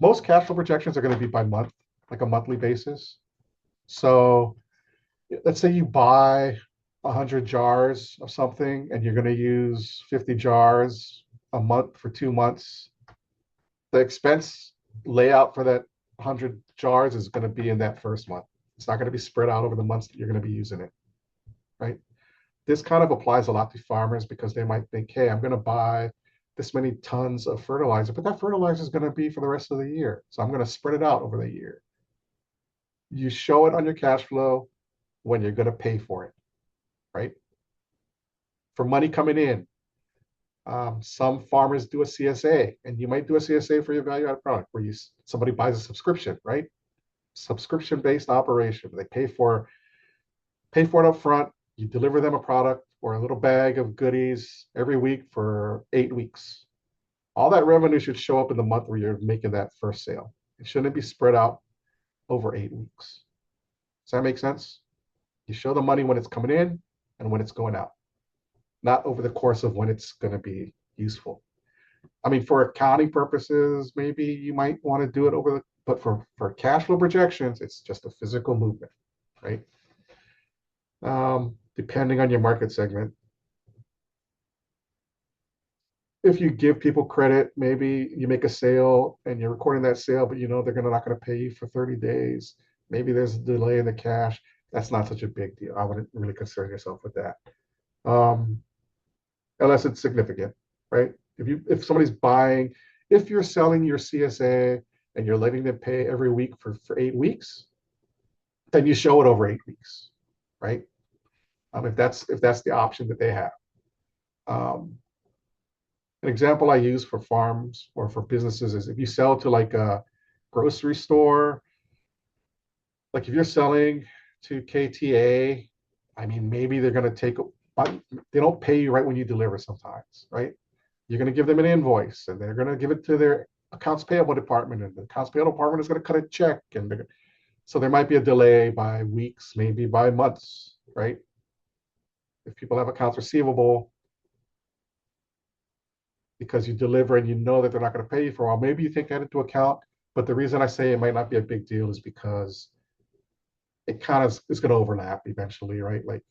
most cash flow projections are going to be by month, like a monthly basis. So let's say you buy 100 jars of something and you're going to use 50 jars a month for 2 months. The expense layout for that 100 jars is going to be in that first month. It's not going to be spread out over the months that you're going to be using it, right? This kind of applies a lot to farmers because they might think, hey, I'm going to buy this many tons of fertilizer, but that fertilizer is going to be for the rest of the year. So I'm going to spread it out over the year. You show it on your cash flow when you're going to pay for it, right? For money coming in, some farmers do a CSA, and you might do a CSA for your value-added product where somebody buys a subscription, right? Subscription-based operation. They pay for it up front. You deliver them a product or a little bag of goodies every week for 8 weeks. All that revenue should show up in the month where you're making that first sale. It shouldn't be spread out over 8 weeks. Does that make sense? You show the money when it's coming in and when it's going out, not over the course of when it's going to be useful. I mean, for accounting purposes, maybe you might want to do it but for cash flow projections, it's just a physical movement, right? Depending on your market segment. If you give people credit, maybe you make a sale and you're recording that sale, but you know they're not going to pay you for 30 days. Maybe there's a delay in the cash. That's not such a big deal. I wouldn't really concern yourself with that. Unless it's significant, right? If somebody's buying, if you're selling your CSA and you're letting them pay every week for 8 weeks, then you show it over 8 weeks, right? If that's the option that they have. An example I use for farms or for businesses is if you sell to like a grocery store, like if you're selling to KTA, I mean, maybe they're going to take, they don't pay you right when you deliver sometimes, right? You're going to give them an invoice and they're going to give it to their accounts payable department, and the accounts payable department is going to cut a check. So there might be a delay by weeks, maybe by months, right? If people have accounts receivable, because you deliver and you know that they're not going to pay you for a while, maybe you take that into account. But the reason I say it might not be a big deal is because it kind of is going to overlap eventually, right? Like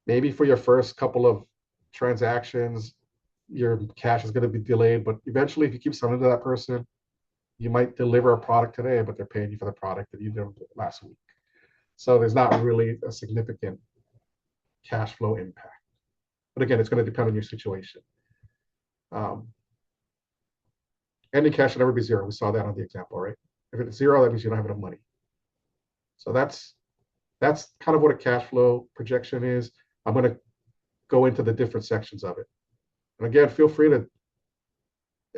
maybe for your first couple of transactions, your cash is going to be delayed, but eventually if you keep selling to that person, you might deliver a product today, but they're paying you for the product that you did last week. So there's not really a significant cash flow impact. But again, it's going to depend on your situation. Ending cash should never be zero. We saw that on the example, right? If it's zero, that means you don't have enough money. So that's kind of what a cash flow projection is. I'm going to go into the different sections of it. And again, feel free to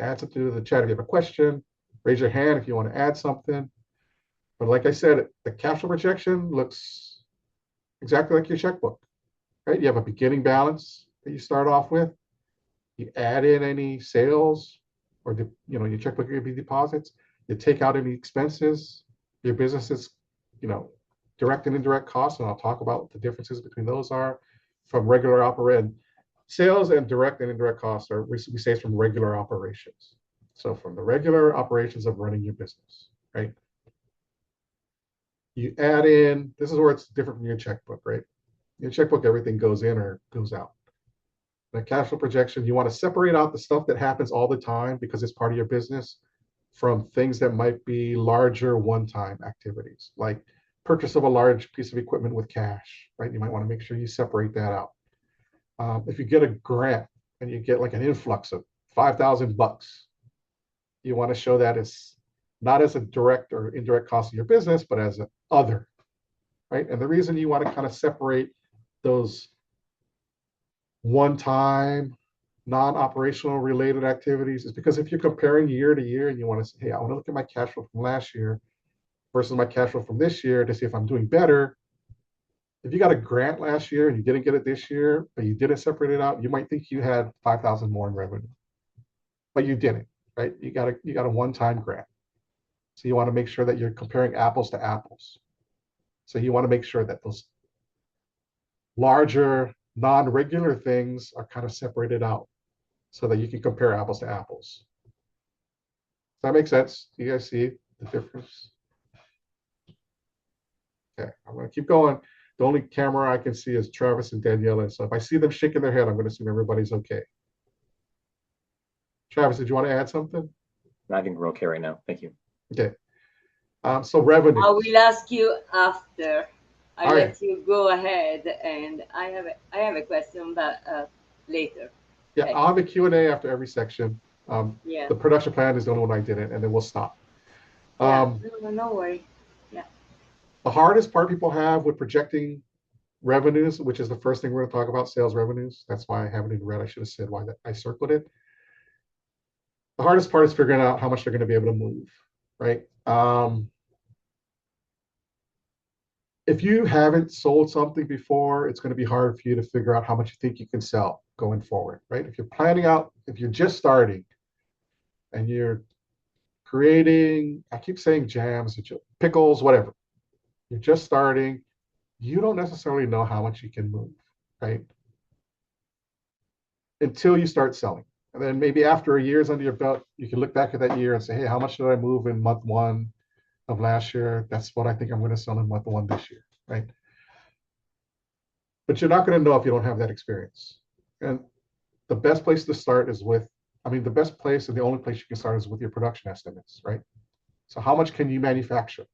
add something to the chat if you have a question. Raise your hand if you want to add something. But like I said, the cash flow projection looks exactly like your checkbook, right? You have a beginning balance that you start off with. You add in any sales or your checkbook could be deposits. You take out any expenses, your business's, direct and indirect costs, and I'll talk about what the differences between those are from regular operating. Sales and direct and indirect costs we say it's from regular operations. So from the regular operations of running your business, right? You add in, this is where it's different from your checkbook, right? Your checkbook, everything goes in or goes out. The cash flow projection, you want to separate out the stuff that happens all the time because it's part of your business from things that might be larger one-time activities, like purchase of a large piece of equipment with cash, right? You might want to make sure you separate that out. If you get a grant and you get like an influx of $5,000, you want to show that as not as a direct or indirect cost of your business, but as an other, right? And the reason you want to kind of separate those one-time, non-operational related activities is because if you're comparing year to year and you want to say, hey, I want to look at my cash flow from last year versus my cash flow from this year to see if I'm doing better. If you got a grant last year and you didn't get it this year, but you didn't separate it out, you might think you had 5,000 more in revenue, but you didn't, right? You got a one-time grant. So you want to make sure that you're comparing apples to apples. So you want to make sure that those larger non-regular things are kind of separated out so that you can compare apples to apples. Does that make sense? Do you guys see the difference? Okay, I'm going to keep going. The only camera I can see is Travis and Daniela. So if I see them shaking their head, I'm going to assume everybody's okay. Travis, did you want to add something? I think we're okay right now. Thank you. Okay. So revenue. I will ask you after. I All let right. you go ahead, and I have a question, but later. Yeah, Okay. I'll have a Q&A after every section. Yeah. The production plan is the only one I didn't, and then we'll stop. Yeah. No worry. Yeah. The hardest part people have with projecting revenues, which is the first thing we're going to talk about, sales revenues. That's why I have it in red. I should have said why that I circled it. The hardest part is figuring out how much they're going to be able to move, right? If you haven't sold something before, it's going to be hard for you to figure out how much you think you can sell going forward, right? If you're planning out, if you're just starting and you're creating, I keep saying jams, pickles, whatever. You're just starting, you don't necessarily know how much you can move, right? Until you start selling. And then maybe after a year's under your belt, you can look back at that year and say, hey, how much did I move in month one of last year? That's what I think I'm going to sell in month one this year, right? But you're not going to know if you don't have that experience. And the best place to start is with, the best place and the only place you can start is with your production estimates, right? So how much can you manufacture?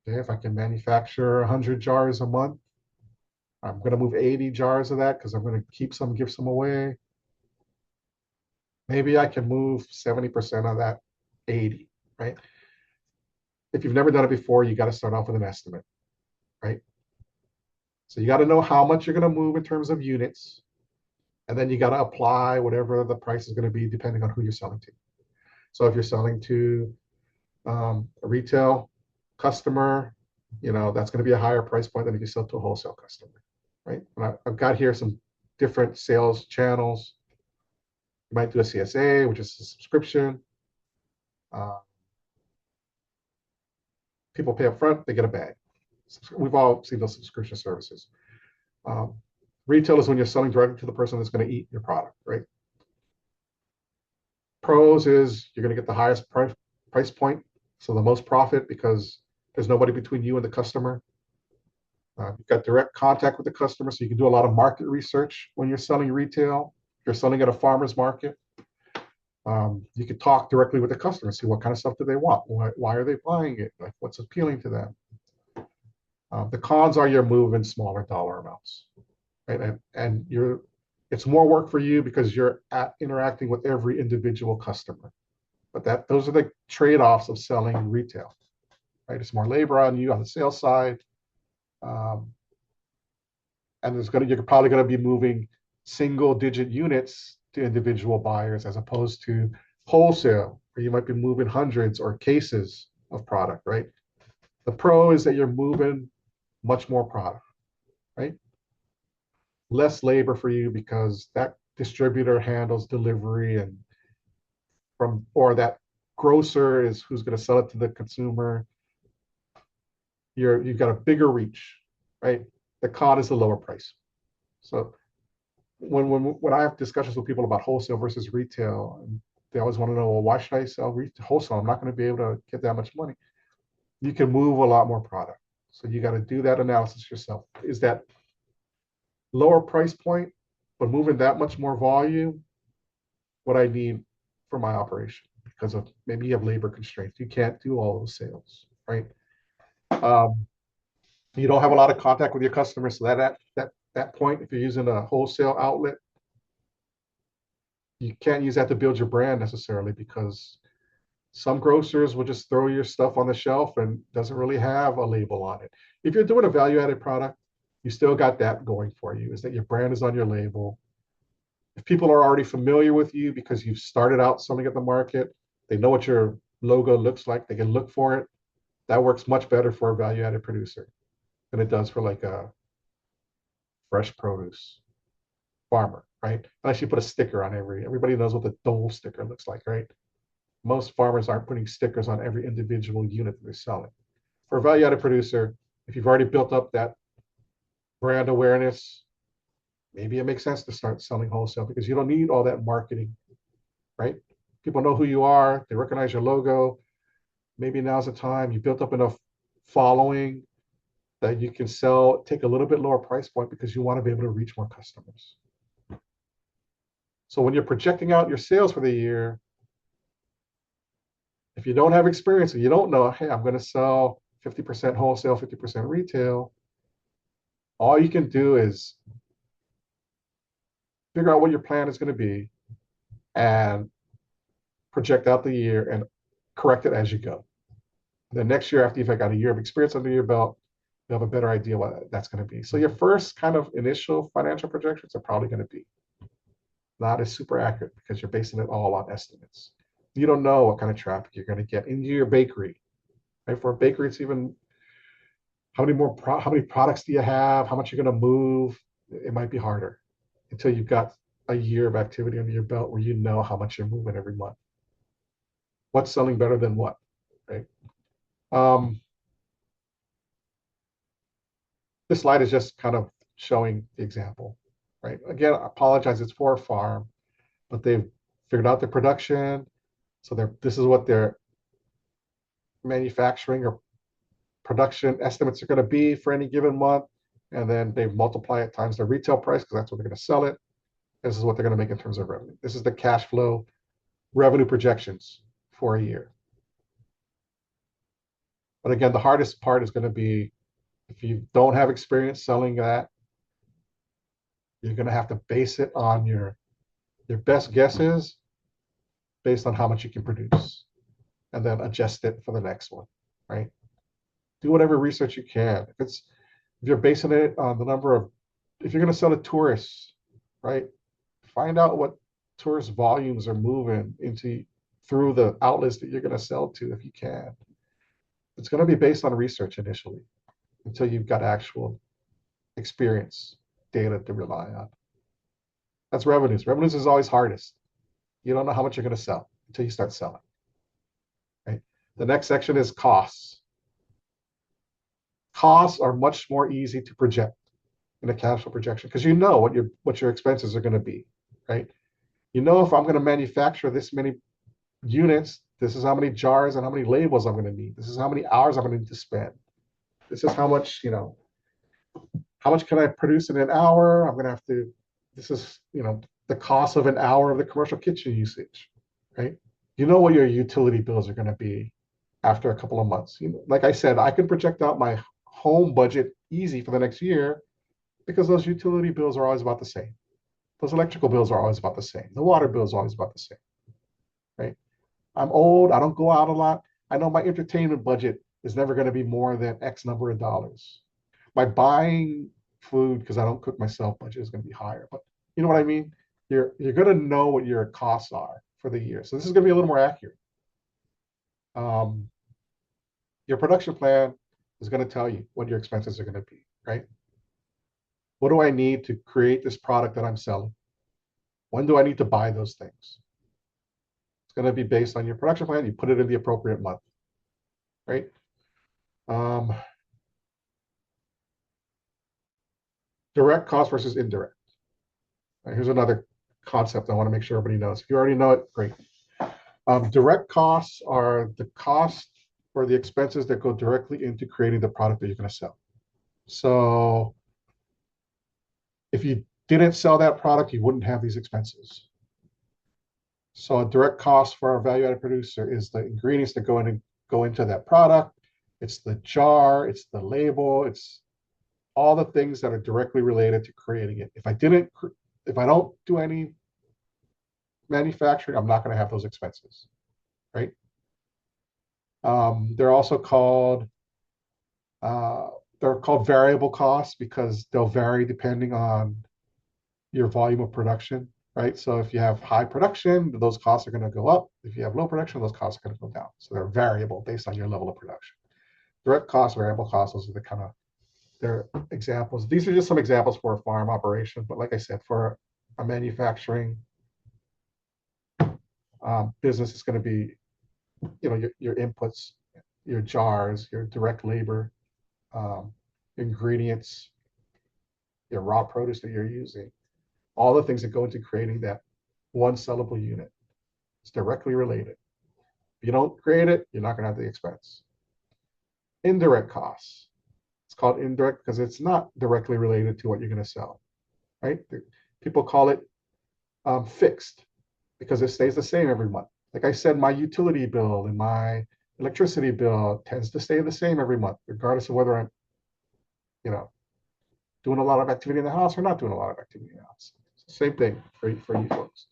Okay, if I can manufacture 100 jars a month, I'm going to move 80 jars of that because I'm going to keep some, give some away. Maybe I can move 70% of that 80, right? If you've never done it before, you got to start off with an estimate, right? So you got to know how much you're going to move in terms of units. And then you got to apply whatever the price is going to be depending on who you're selling to. So if you're selling to a retail customer, that's going to be a higher price point than if you sell to a wholesale customer, right? And I've got here some different sales channels. You might do a CSA, which is a subscription. People pay up front, they get a bag. We've all seen those subscription services. Retail is when you're selling directly to the person that's going to eat your product, right? Pros is you're going to get the highest price point, so the most profit because there's nobody between you and the customer. You've got direct contact with the customer, so you can do a lot of market research when you're selling retail. If you're selling at a farmer's market, you could talk directly with the customer, see what kind of stuff do they want, why are they buying it, like what's appealing to them. The cons are you're moving smaller dollar amounts, right? And it's more work for you because you're interacting with every individual customer. But those are the trade-offs of selling retail, right? It's more labor on you on the sales side. And you're probably going to be moving single-digit units to individual buyers as opposed to wholesale, where you might be moving hundreds or cases of product, right? The pro is that you're moving much more product, right? Less labor for you because that distributor handles delivery or that grocer is who's going to sell it to the consumer. You've got a bigger reach, right? The con is the lower price. So when I have discussions with people about wholesale versus retail, they always want to know, well, why should I sell wholesale? I'm not going to be able to get that much money. You can move a lot more product. So you got to do that analysis yourself. Is that lower price point, but moving that much more volume, what I need for my operation? Because of maybe you have labor constraints. You can't do all those sales, right? You don't have a lot of contact with your customers. So that point, if you're using a wholesale outlet, you can't use that to build your brand necessarily because Some grocers will just throw your stuff on the shelf and doesn't really have a label on it. If you're doing a value-added product, you still got that going for you, is that your brand is on your label. If people are already familiar with you because you've started out selling at the market, they know what your logo looks like, they can look for it. That works much better for a value-added producer than it does for like a fresh produce farmer, right? Unless you put a sticker on everybody knows what the Dole sticker looks like, right? Most farmers aren't putting stickers on every individual unit that they're selling. For a value-added producer, if you've already built up that brand awareness, maybe it makes sense to start selling wholesale because you don't need all that marketing, right? People know who you are, they recognize your logo. Maybe now's the time. You built up enough following that you can sell, take a little bit lower price point because you want to be able to reach more customers. So when you're projecting out your sales for the year, if you don't have experience and you don't know, hey, I'm going to sell 50% wholesale, 50% retail, all you can do is figure out what your plan is going to be and project out the year and correct it as you go. And then next year, after you've got a year of experience under your belt, you'll have a better idea what that's going to be. So your first kind of initial financial projections are probably going to be not as super accurate because you're basing it all on estimates. You don't know what kind of traffic you're going to get into your bakery. Right? For a bakery, it's even how many products do you have? How much you're going to move? It might be harder until you've got a year of activity under your belt where you know how much you're moving every month. What's selling better than what, right? This slide is just kind of showing the example, right? Again, I apologize, it's for a farm, but they've figured out the production. So this is what their manufacturing or production estimates are going to be for any given month. And then they multiply it times their retail price because that's what they're going to sell it. This is what they're going to make in terms of revenue. This is the cash flow revenue projections for a year. But again, the hardest part is going to be if you don't have experience selling that, you're going to have to base it on your best guesses based on how much you can produce and then adjust it for the next one, right? Do whatever research you can. If you're basing it on the number of, if you're going to sell to tourists, right? Find out what tourist volumes are moving through the outlets that you're going to sell to if you can. It's going to be based on research initially until you've got actual experience data to rely on. That's revenues. Revenues is always hardest. You don't know how much you're going to sell until you start selling. Right? The next section is costs. Costs are much more easy to project in a cash flow projection because you know what your expenses are going to be, right? You know if I'm going to manufacture this many units, this is how many jars and how many labels I'm going to need. This is how many hours I'm going to need to spend. This is how much, how much can I produce in an hour? I'm going to have to, this is, the cost of an hour of the commercial kitchen usage, right? You know what your utility bills are going to be after a couple of months. Like I said, I can project out my home budget easy for the next year because those utility bills are always about the same. Those electrical bills are always about the same. The water bill is always about the same, right? I'm old. I don't go out a lot. I know my entertainment budget is never going to be more than X number of dollars. My buying food, because I don't cook myself, budget is going to be higher. But you know what I mean? You're going to know what your costs are for the year. So this is going to be a little more accurate. Your production plan is going to tell you what your expenses are going to be, right? What do I need to create this product that I'm selling? When do I need to buy those things? It's going to be based on your production plan. You put it in the appropriate month, right? Direct cost versus indirect. Right, here's another concept I want to make sure everybody knows. If you already know it, great. Direct costs are the cost or the expenses that go directly into creating the product that you're going to sell. So if you didn't sell that product, you wouldn't have these expenses. So a direct cost for a value-added producer is the ingredients that go into that product. It's the jar, it's the label, it's all the things that are directly related to creating it. If I don't do any manufacturing, I'm not going to have those expenses, right? They're also called variable costs because they'll vary depending on your volume of production, right? So if you have high production, those costs are going to go up. If you have low production, those costs are going to go down. So they're variable based on your level of production. Direct costs, variable costs, those are the kind of their examples. These are just some examples for a farm operation, but like I said, for a manufacturing business, it's going to be, your inputs, your jars, your direct labor, ingredients, your raw produce that you're using, all the things that go into creating that one sellable unit. It's directly related. If you don't create it, you're not going to have the expense. Indirect costs. It's called indirect because it's not directly related to what you're going to sell, right? People call it fixed because it stays the same every month. Like I said, my utility bill and my electricity bill tends to stay the same every month, regardless of whether I'm, doing a lot of activity in the house or not doing a lot of activity in the house. Same thing for you folks.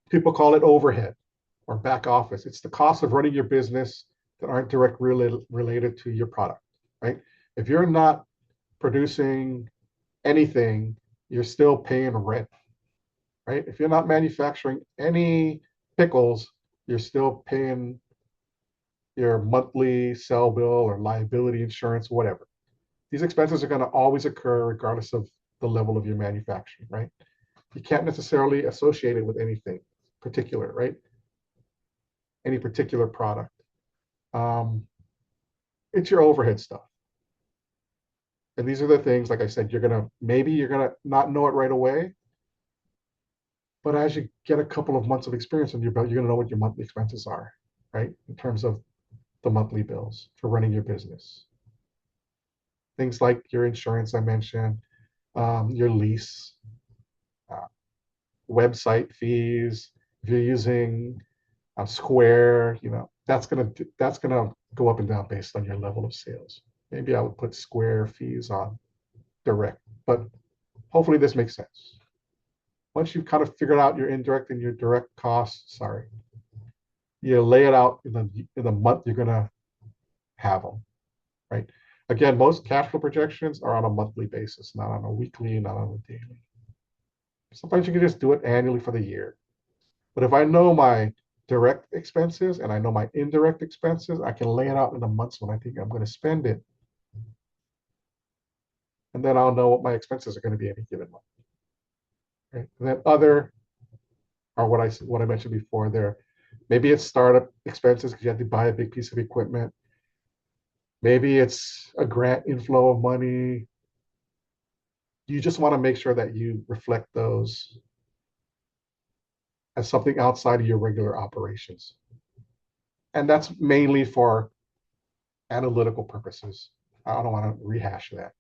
People call it overhead or back office. It's the cost of running your business that aren't directly related to your product, right? If you're not producing anything, you're still paying rent, right? If you're not manufacturing any pickles, you're still paying your monthly cell bill or liability insurance, whatever. These expenses are going to always occur regardless of the level of your manufacturing, right? You can't necessarily associate it with anything particular, right? Any particular product. It's your overhead stuff. And these are the things, like I said, maybe you're gonna not know it right away, but as you get a couple of months of experience under your belt, you're gonna know what your monthly expenses are, right? In terms of the monthly bills for running your business. Things like your insurance I mentioned, your lease, website fees. If you're using Square, that's gonna go up and down based on your level of sales. Maybe I would put Square fees on direct, but hopefully this makes sense. Once you've kind of figured out your indirect and your direct costs, you lay it out in the month you're gonna have them, right? Again, most cash flow projections are on a monthly basis, not on a weekly, not on a daily. Sometimes you can just do it annually for the year. But if I know my direct expenses and I know my indirect expenses, I can lay it out in the months when I think I'm going to spend it. And then I'll know what my expenses are going to be any given month. Right? And then other are what I mentioned before there. Maybe it's startup expenses because you have to buy a big piece of equipment. Maybe it's a grant inflow of money. You just want to make sure that you reflect those as something outside of your regular operations. And that's mainly for analytical purposes. I don't want to rehash that.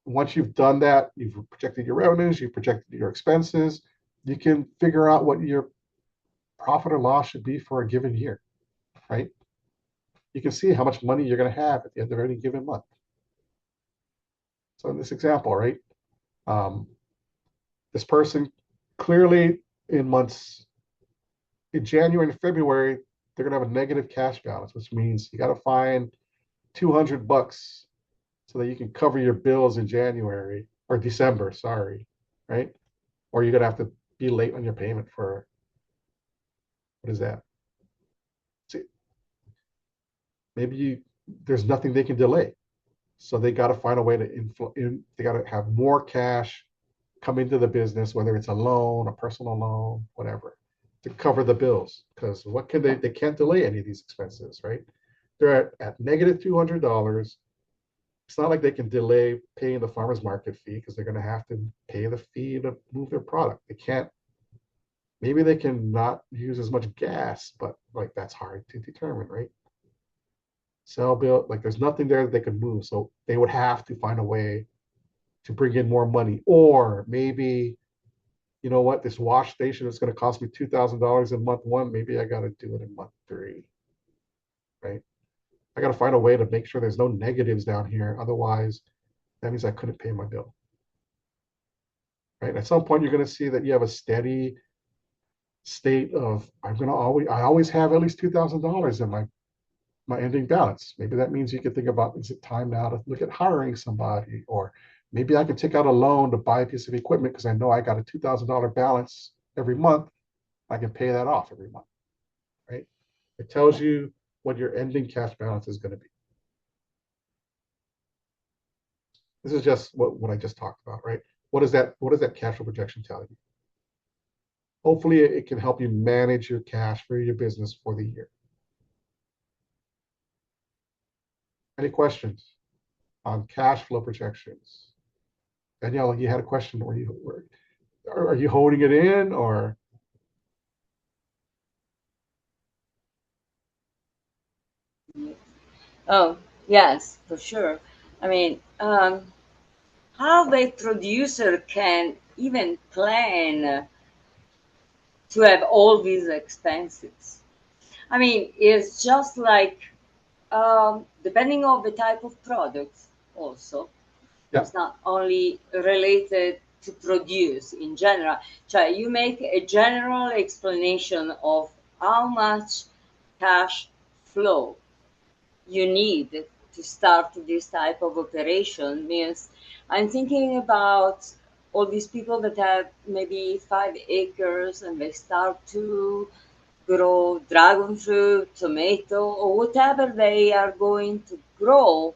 Once you've done that, you've projected your revenues, you've projected your expenses, you can figure out what your profit or loss should be for a given year, right? You can see how much money you're going to have at the end of any given month. So in this example, right, this person clearly in January and February, they're going to have a negative cash balance, which means you got to find $200 so that you can cover your bills in January or December, sorry, right? Or you're going to have to be late on your payment for, what is that? See, maybe there's nothing they can delay. So they got to find a way to they got to have more cash come into the business, whether it's a loan, a personal loan, whatever, to cover the bills. Because what can they can't delay any of these expenses, right? They're at negative $200. It's not like they can delay paying the farmer's market fee because they're going to have to pay the fee to move their product. They can't, maybe they can not use as much gas, but like that's hard to determine, right? Sell bill, like there's nothing there that they could move. So they would have to find a way to bring in more money. Or maybe, you know what, this wash station is going to cost me $2,000 in month one. Maybe I got to do it in month 3, right? I got to find a way to make sure there's no negatives down here. Otherwise, that means I couldn't pay my bill, right? At some point, you're going to see that you have a steady state of I always have at least $2,000 in my ending balance. Maybe that means you could think about, is it time now to look at hiring somebody, or maybe I can take out a loan to buy a piece of equipment because I know I got a $2,000 balance every month. I can pay that off every month, right? It tells you what your ending cash balance is going to be. This is just what I just talked about, right? What does that cash flow projection tell you? Hopefully it can help you manage your cash for your business for the year. Any questions on cash flow projections? Danielle, you had a question. Are you holding it in, or? Oh, yes, for sure. I mean, how the producer can even plan to have all these expenses. I mean, it's just like depending on the type of products also. Yeah. It's not only related to produce in general. So you make a general explanation of how much cash flow you need to start this type of operation. Means I'm thinking about all these people that have maybe 5 acres and they start to grow dragon fruit, tomato, or whatever they are going to grow.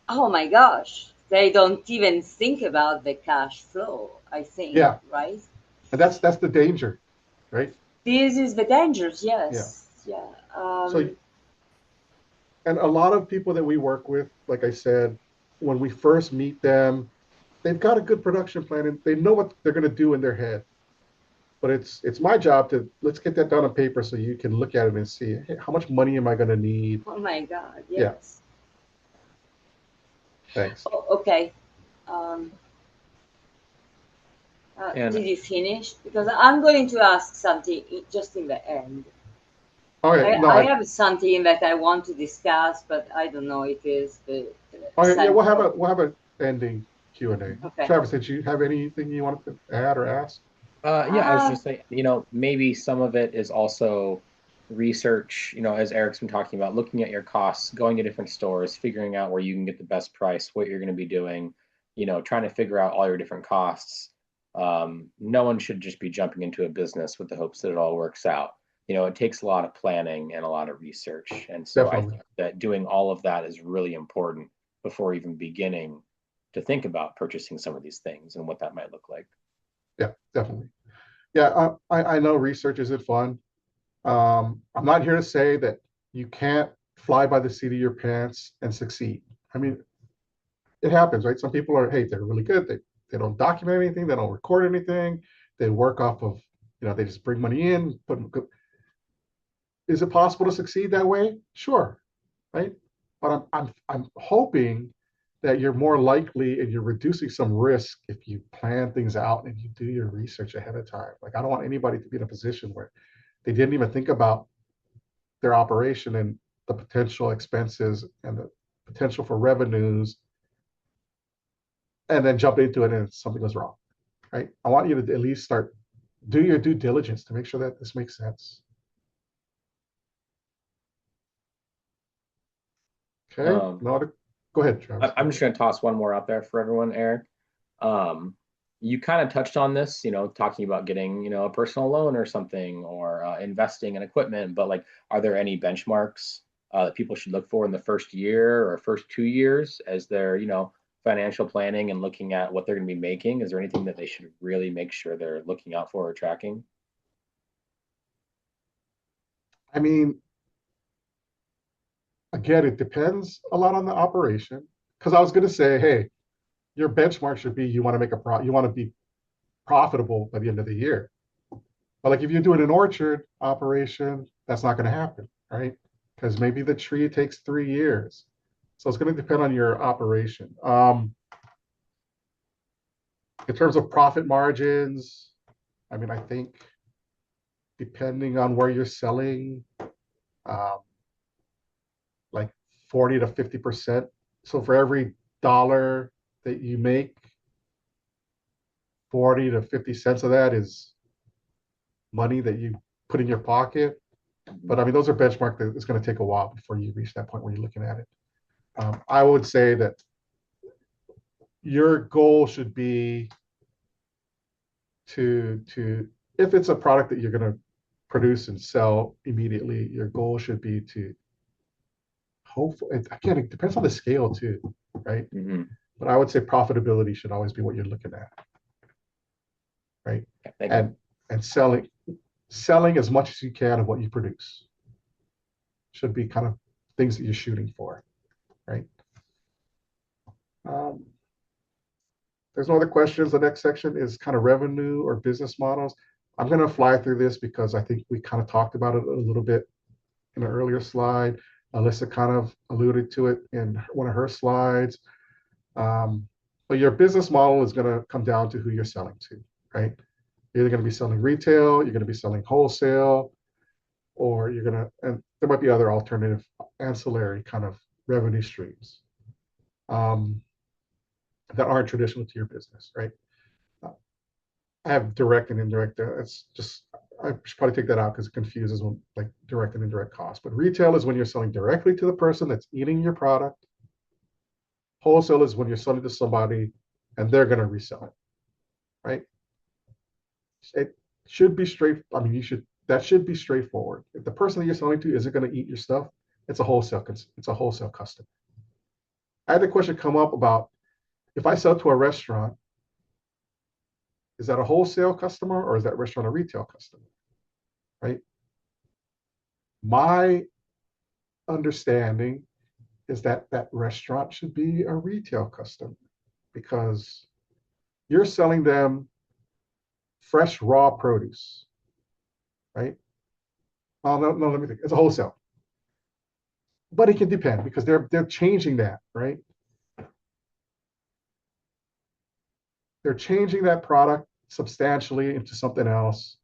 Oh my gosh, they don't even think about the cash flow, I think, Yeah. right? And that's the danger, right? This is the dangers, yes. Yeah. Yeah. So, and a lot of people that we work with, like I said, when we first meet them, they've got a good production plan and they know what they're going to do in their head. But it's my job to let's get that down on paper so you can look at it and see, hey, how much money am I going to need? Oh my God, Yeah. yes. Thanks. Oh, okay. And Did you finish? Because I'm going to ask something just in the end. Okay, no, I have something that I want to discuss, but I don't know if it's the okay, yeah, we'll have central. an ending Q&A. Okay. Travis, did you have anything you wanted to add or ask? Yeah, I was just saying, maybe some of it is also research, as Eric's been talking about, looking at your costs, going to different stores, figuring out where you can get the best price, what you're going to be doing, trying to figure out all your different costs. No one should just be jumping into a business with the hopes that it all works out. It takes a lot of planning and a lot of research. And so I Definitely. think that doing all of that is really important before even beginning to think about purchasing some of these things and what that might look like. Yeah, definitely. Yeah, I know research isn't fun. I'm not here to say that you can't fly by the seat of your pants and succeed. I mean, it happens, right? Some people they're really good. They don't document anything. They don't record anything. They work off of, they just bring money in. Is it possible to succeed that way? Sure, right? But I'm hoping that you're more likely and you're reducing some risk if you plan things out and you do your research ahead of time. Like I don't want anybody to be in a position where they didn't even think about their operation and the potential expenses and the potential for revenues and then jump into it and something goes wrong, right? I want you to at least do your due diligence to make sure that this makes sense. Okay, go ahead, Travis. I'm just going to toss one more out there for everyone, Eric. You kind of touched on this, talking about getting, a personal loan or something, or investing in equipment, but like, are there any benchmarks that people should look for in the first year or first 2 years as they're, financial planning and looking at what they're going to be making? Is there anything that they should really make sure they're looking out for or tracking? I mean, again, it depends a lot on the operation. Because I was going to say, hey, your benchmark should be you want to be profitable by the end of the year. But like if you're doing an orchard operation, that's not going to happen, right? Because maybe the tree takes 3 years. So it's going to depend on your operation. In terms of profit margins, I mean, I think depending on where you're selling, um, like 40 to 50%. So for every dollar that you make, 40 to 50 cents of that is money that you put in your pocket. But I mean, those are benchmarks that it's going to take a while before you reach that point where you're looking at it. I would say that your goal should be to if it's a product that you're going to produce and sell immediately, your goal should be to hopefully, again, it depends on the scale too, right? Mm-hmm. But I would say profitability should always be what you're looking at, right? And selling as much as you can of what you produce should be kind of things that you're shooting for, right? There's no other questions. The next section is kind of revenue or business models. I'm going to fly through this because I think we kind of talked about it a little bit in an earlier slide. Alyssa kind of alluded to it in one of her slides. But your business model is going to come down to who you're selling to, right? You're either going to be selling retail, you're going to be selling wholesale, or you're going to, and there might be other alternative ancillary kind of revenue streams that aren't traditional to your business, right? I have direct and indirect. It's just, I should probably take that out because it confuses when, like direct and indirect costs. But retail is when you're selling directly to the person that's eating your product. Wholesale is when you're selling to somebody and they're going to resell it, right? It should be straight. I mean, that should be straightforward. If the person that you're selling to isn't going to eat your stuff, it's a wholesale customer. I had the question come up about if I sell to a restaurant, is that a wholesale customer or is that restaurant a retail customer, right? My understanding is that that restaurant should be a retail customer because you're selling them fresh, raw produce, right? Oh, no, let me think. It's a wholesale. But it can depend because they're changing that, right? They're changing that product substantially into something else.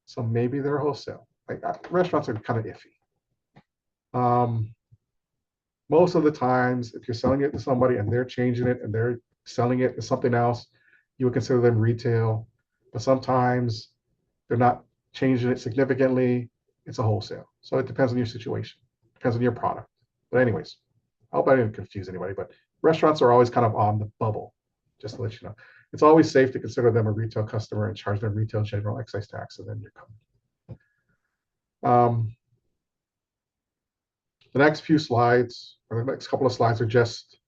So maybe they're wholesale. Like restaurants are kind of iffy. Most of the times, if you're selling it to somebody and they're changing it and they're selling it to something else, you would consider them retail. But sometimes they're not changing it significantly. It's a wholesale. So it depends on your situation. Depends on your product. But anyways, I hope I didn't confuse anybody. But restaurants are always kind of on the bubble, just to let you know. It's always safe to consider them a retail customer and charge them retail general excise tax, and then you're covered. The next few slides, or the next couple of slides, are just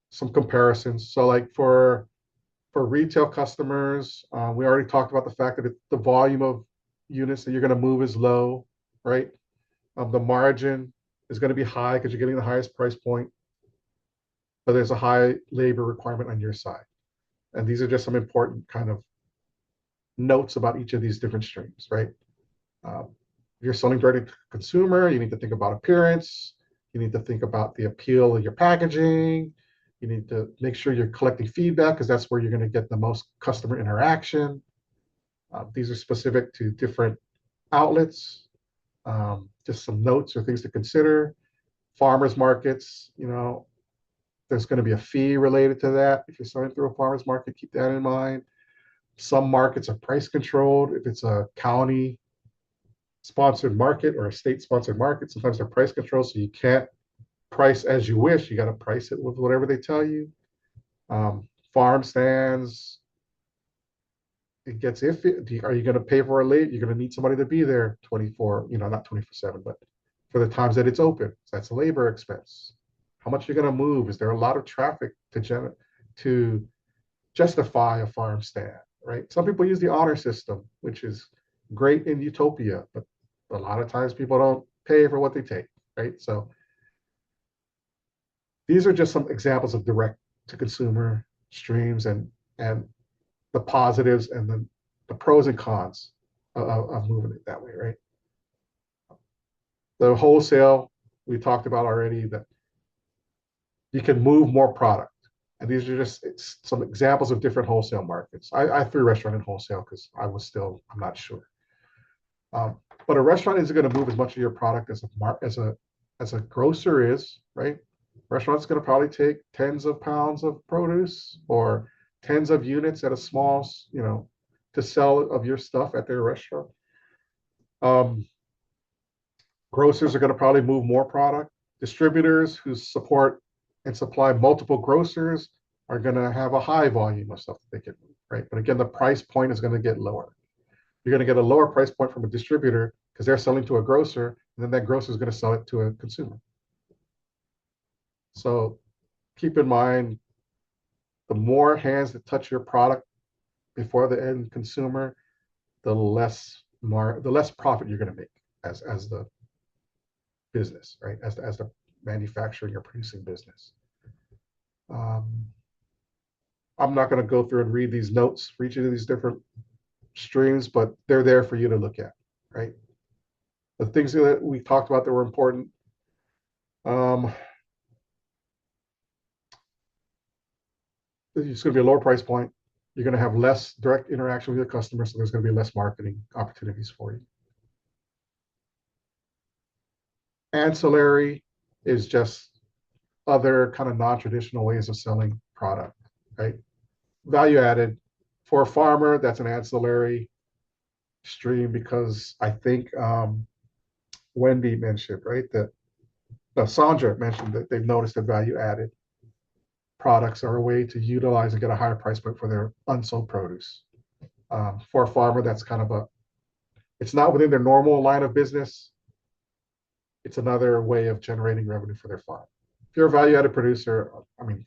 some comparisons. So like for retail customers, we already talked about the fact that the volume of units that you're going to move is low, right? The margin is going to be high because you're getting the highest price point, but there's a high labor requirement on your side. And these are just some important kind of notes about each of these different streams, right? If you're selling direct to consumer, you need to think about appearance. You need to think about the appeal of your packaging. You need to make sure you're collecting feedback because that's where you're going to get the most customer interaction. These are specific to different outlets. Just some notes or things to consider. Farmers markets, there's going to be a fee related to that. If you're selling through a farmer's market, keep that in mind. Some markets are price controlled. If it's a county sponsored market or a state sponsored market, sometimes they're price controlled, so you can't price as you wish. You got to price it with whatever they tell you. Farm stands, it gets iffy. Are you going to pay for a late? You're going to need somebody to be there 24, not 24/7, but for the times that it's open. So that's a labor expense. How much you're going to move? Is there a lot of traffic to justify a farm stand, right? Some people use the honor system, which is great in utopia, but a lot of times people don't pay for what they take, right? So these are just some examples of direct to consumer streams and the positives and the pros and cons of moving it that way, right? The wholesale, we talked about already, that you can move more product. And these are just some examples of different wholesale markets. I threw restaurant in wholesale because I'm not sure. But a restaurant isn't going to move as much of your product as a grocer is, right? Restaurant's going to probably take tens of pounds of produce or tens of units at a small, to sell of your stuff at their restaurant. Grocers are going to probably move more product. Distributors who support and supply multiple grocers are going to have a high volume of stuff that they can move, right? But again, the price point is going to get lower. You're going to get a lower price point from a distributor because they're selling to a grocer, and then that grocer is going to sell it to a consumer. So keep in mind, the more hands that touch your product before the end consumer, the less profit you're going to make as the business, right? As the manufacturing or producing business. I'm not going to go through and read these notes for each of these different streams, but they're there for you to look at, right? The things that we talked about that were important. It's going to be a lower price point. You're going to have less direct interaction with your customers, so there's going to be less marketing opportunities for you. Ancillary is just other kind of non-traditional ways of selling product, right? Value added for a farmer, that's an ancillary stream, because I think Wendy mentioned, right, that Sandra mentioned that they've noticed that value added products are a way to utilize and get a higher price point for their unsold produce. For a farmer, that's kind of it's not within their normal line of business. It's another way of generating revenue for their farm. If you're a value-added producer, I mean,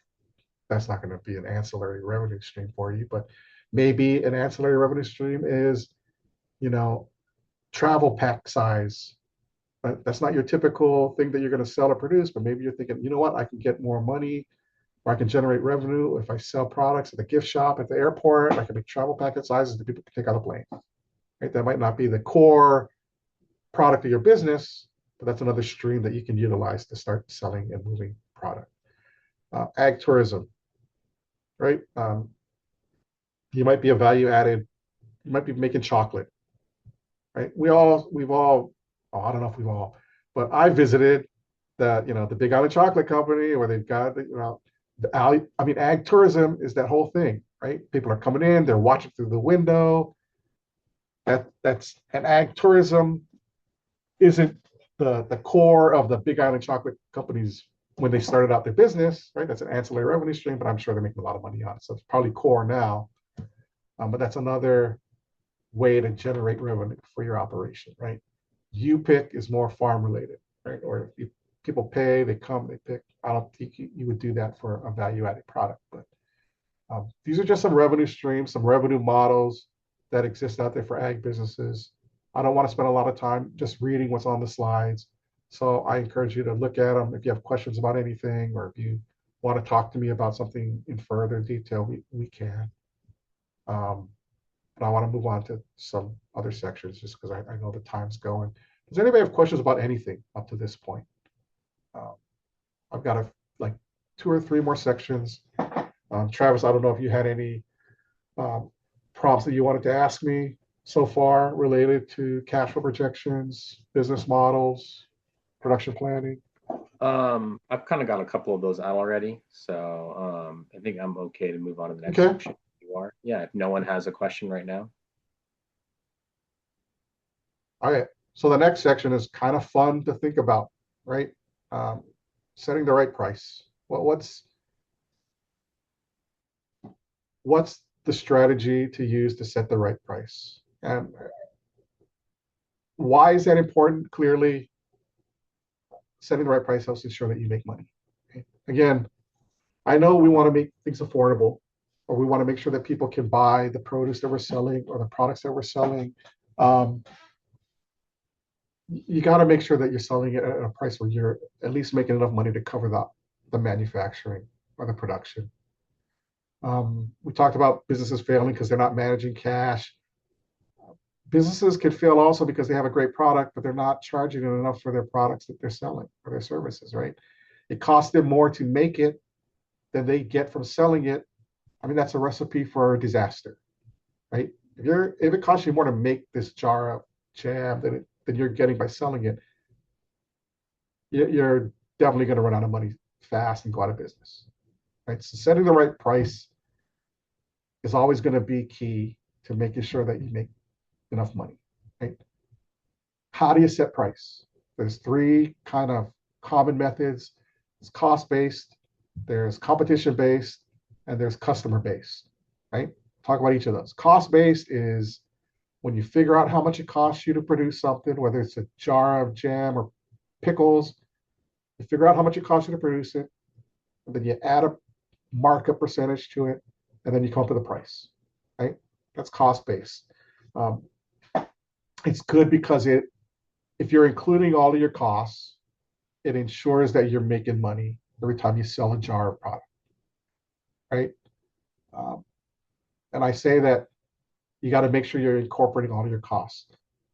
that's not going to be an ancillary revenue stream for you, but maybe an ancillary revenue stream is, travel pack size. That's not your typical thing that you're going to sell or produce, but maybe you're thinking, you know what, I can get more money, or I can generate revenue if I sell products at the gift shop at the airport. I can make travel packet sizes that people can take on a plane. Right? That might not be the core product of your business, but that's another stream that you can utilize to start selling and moving product. Ag tourism, right? You might be a value added, you might be making chocolate, right? I don't know if we've all, but I visited the Big Island Chocolate Company, where they've got, ag tourism is that whole thing, right? People are coming in, they're watching through the window. That's an ag tourism isn't the core of the Big Island Chocolate Companies when they started out their business, right? That's an ancillary revenue stream, but I'm sure they're making a lot of money on it. So it's probably core now, but that's another way to generate revenue for your operation, right? You pick is more farm related, right? Or if people pay, they come, they pick. I don't think you would do that for a value-added product, but these are just some revenue streams, some revenue models that exist out there for ag businesses. I don't want to spend a lot of time just reading what's on the slides. So I encourage you to look at them. If you have questions about anything, or if you want to talk to me about something in further detail, we can. But I want to move on to some other sections just because I know the time's going. Does anybody have questions about anything up to this point? I've got like 2 or 3 more sections. Travis, I don't know if you had any prompts that you wanted to ask me so far related to cash flow projections, business models, production planning. I've kind of got a couple of those out already, so I think I'm okay to move on to the next section. You are, yeah. If no one has a question right now. All right. So the next section is kind of fun to think about, right? Setting the right price. What's the strategy to use to set the right price? And why is that important? Clearly, setting the right price helps ensure that you make money. Okay? Again, I know we want to make things affordable, or we want to make sure that people can buy the produce that we're selling or the products that we're selling. You got to make sure that you're selling it at a price where you're at least making enough money to cover the manufacturing or the production. We talked about businesses failing because they're not managing cash. Businesses can fail also because they have a great product, but they're not charging enough for their products that they're selling or their services, right? It costs them more to make it than they get from selling it. I mean, that's a recipe for a disaster, right? If it costs you more to make this jar of jam than you're getting by selling it, you're definitely going to run out of money fast and go out of business, right? So setting the right price is always going to be key to making sure that you make enough money, right? How do you set price? There's three kind of common methods. It's cost-based, there's competition-based, and there's customer-based, right? Talk about each of those. Cost-based is when you figure out how much it costs you to produce something, whether it's a jar of jam or pickles, you figure out how much it costs you to produce it, and then you add a markup percentage to it, and then you come up with a price, right? That's cost-based. It's good because if you're including all of your costs, it ensures that you're making money every time you sell a jar of product, right? And I say that you got to make sure you're incorporating all of your costs,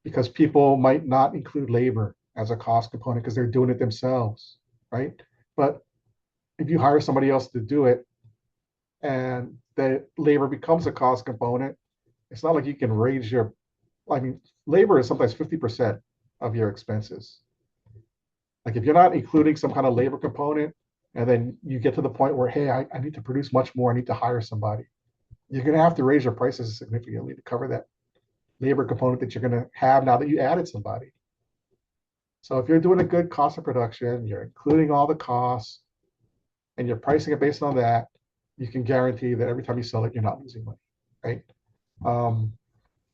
because people might not include labor as a cost component because they're doing it themselves, right? But if you hire somebody else to do it and the labor becomes a cost component, it's not like you can raise I mean, labor is sometimes 50% of your expenses. Like if you're not including some kind of labor component, and then you get to the point where, hey, I need to produce much more, I need to hire somebody, you're going to have to raise your prices significantly to cover that labor component that you're going to have now that you added somebody. So if you're doing a good cost of production, you're including all the costs, and you're pricing it based on that, you can guarantee that every time you sell it, you're not losing money, right?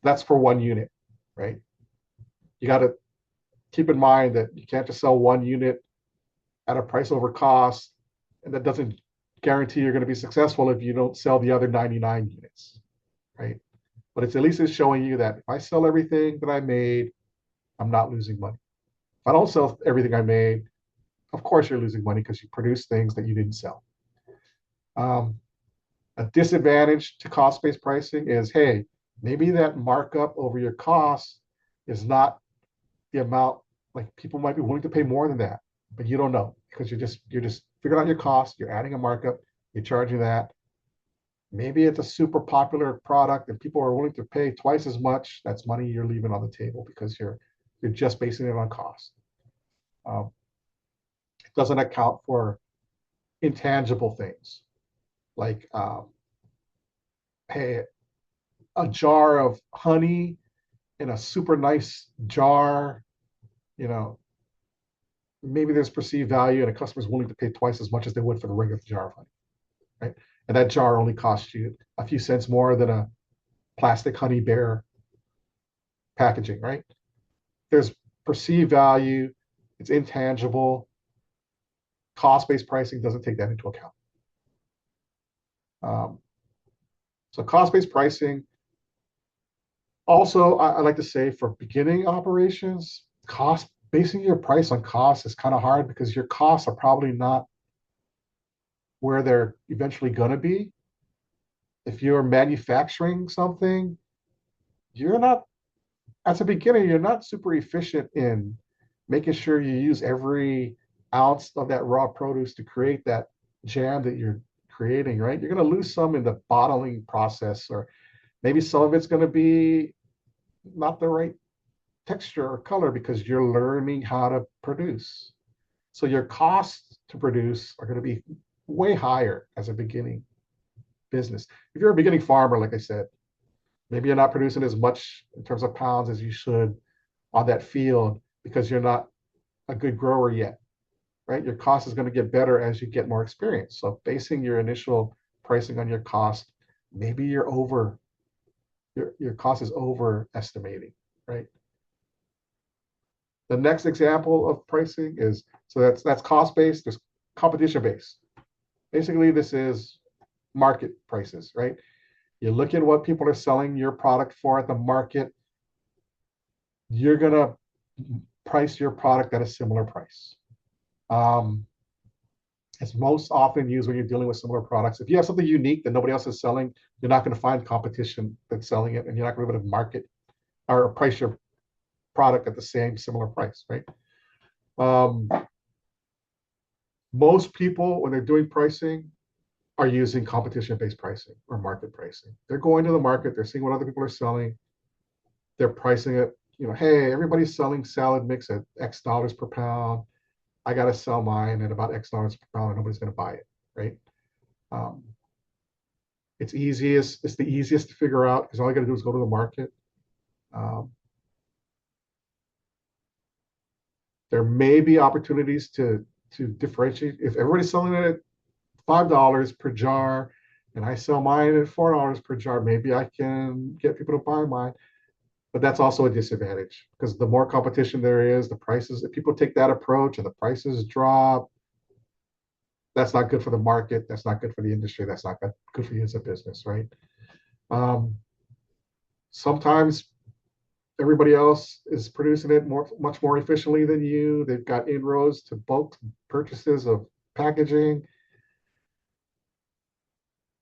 That's for one unit, right? You got to keep in mind that you can't just sell one unit at a price over cost, and that doesn't guarantee you're going to be successful if you don't sell the other 99 units, right? But it's at least showing you that if I sell everything that I made, I'm not losing money. If I don't sell everything I made, of course you're losing money because you produce things that you didn't sell. A disadvantage to cost-based pricing is, hey, maybe that markup over your costs is not the amount, like people might be willing to pay more than that, but you don't know because you're just figuring out your costs, you're adding a markup, you're charging that. Maybe it's a super popular product and people are willing to pay twice as much. That's money you're leaving on the table because you're just basing it on cost. It doesn't account for intangible things like, hey, a jar of honey in a super nice jar, maybe there's perceived value and a customer's willing to pay twice as much as they would for the regular jar of honey, right? And that jar only costs you a few cents more than a plastic honey bear packaging, right? There's perceived value, it's intangible. Cost-based pricing doesn't take that into account. So cost-based pricing, also, I like to say for beginning operations, basing your price on cost is kind of hard because your costs are probably not where they're eventually going to be. If you're manufacturing something, as a beginner, you're not super efficient in making sure you use every ounce of that raw produce to create that jam that you're creating, right? You're going to lose some in the bottling process, or maybe some of it's going to be not the right texture or color because you're learning how to produce. So your costs to produce are going to be way higher as a beginning business. If you're a beginning farmer, like I said, maybe you're not producing as much in terms of pounds as you should on that field because you're not a good grower yet, right? Your cost is going to get better as you get more experience. So basing your initial pricing on your cost, maybe your cost is overestimating, right? The next example of pricing is, so that's cost-based, there's competition-based. Basically, this is market prices, right? You look at what people are selling your product for at the market, you're gonna price your product at a similar price. It's most often used when you're dealing with similar products. If you have something unique that nobody else is selling, you're not going to find competition that's selling it, and you're not going to be able to market or price your product at the same similar price, right? Most people, when they're doing pricing, are using competition-based pricing or market pricing. They're going to the market, they're seeing what other people are selling, they're pricing it, hey, everybody's selling salad mix at X dollars per pound. I got to sell mine at about X dollars per pound and nobody's going to buy it, right? It's easiest. It's the easiest to figure out because all you got to do is go to the market. There may be opportunities to differentiate. If everybody's selling it at $5 per jar, and I sell mine at $4 per jar, maybe I can get people to buy mine. But that's also a disadvantage because the more competition there is, the prices, if people take that approach and the prices drop, that's not good for the market. That's not good for the industry. That's not good for you as a business, right? Sometimes everybody else is producing it much more efficiently than you. They've got inroads to bulk purchases of packaging.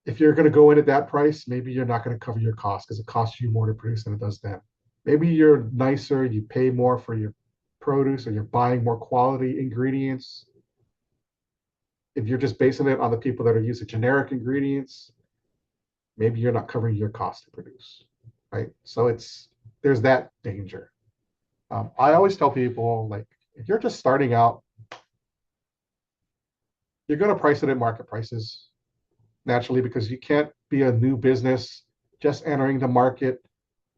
If you're going to go in at that price, maybe you're not going to cover your costs because it costs you more to produce than it does them. Maybe you're nicer, you pay more for your produce, or you're buying more quality ingredients. If you're just basing it on the people that are using generic ingredients, maybe you're not covering your cost to produce, right? So there's that danger. I always tell people, like, if you're just starting out, you're going to price it at market prices naturally because you can't be a new business just entering the market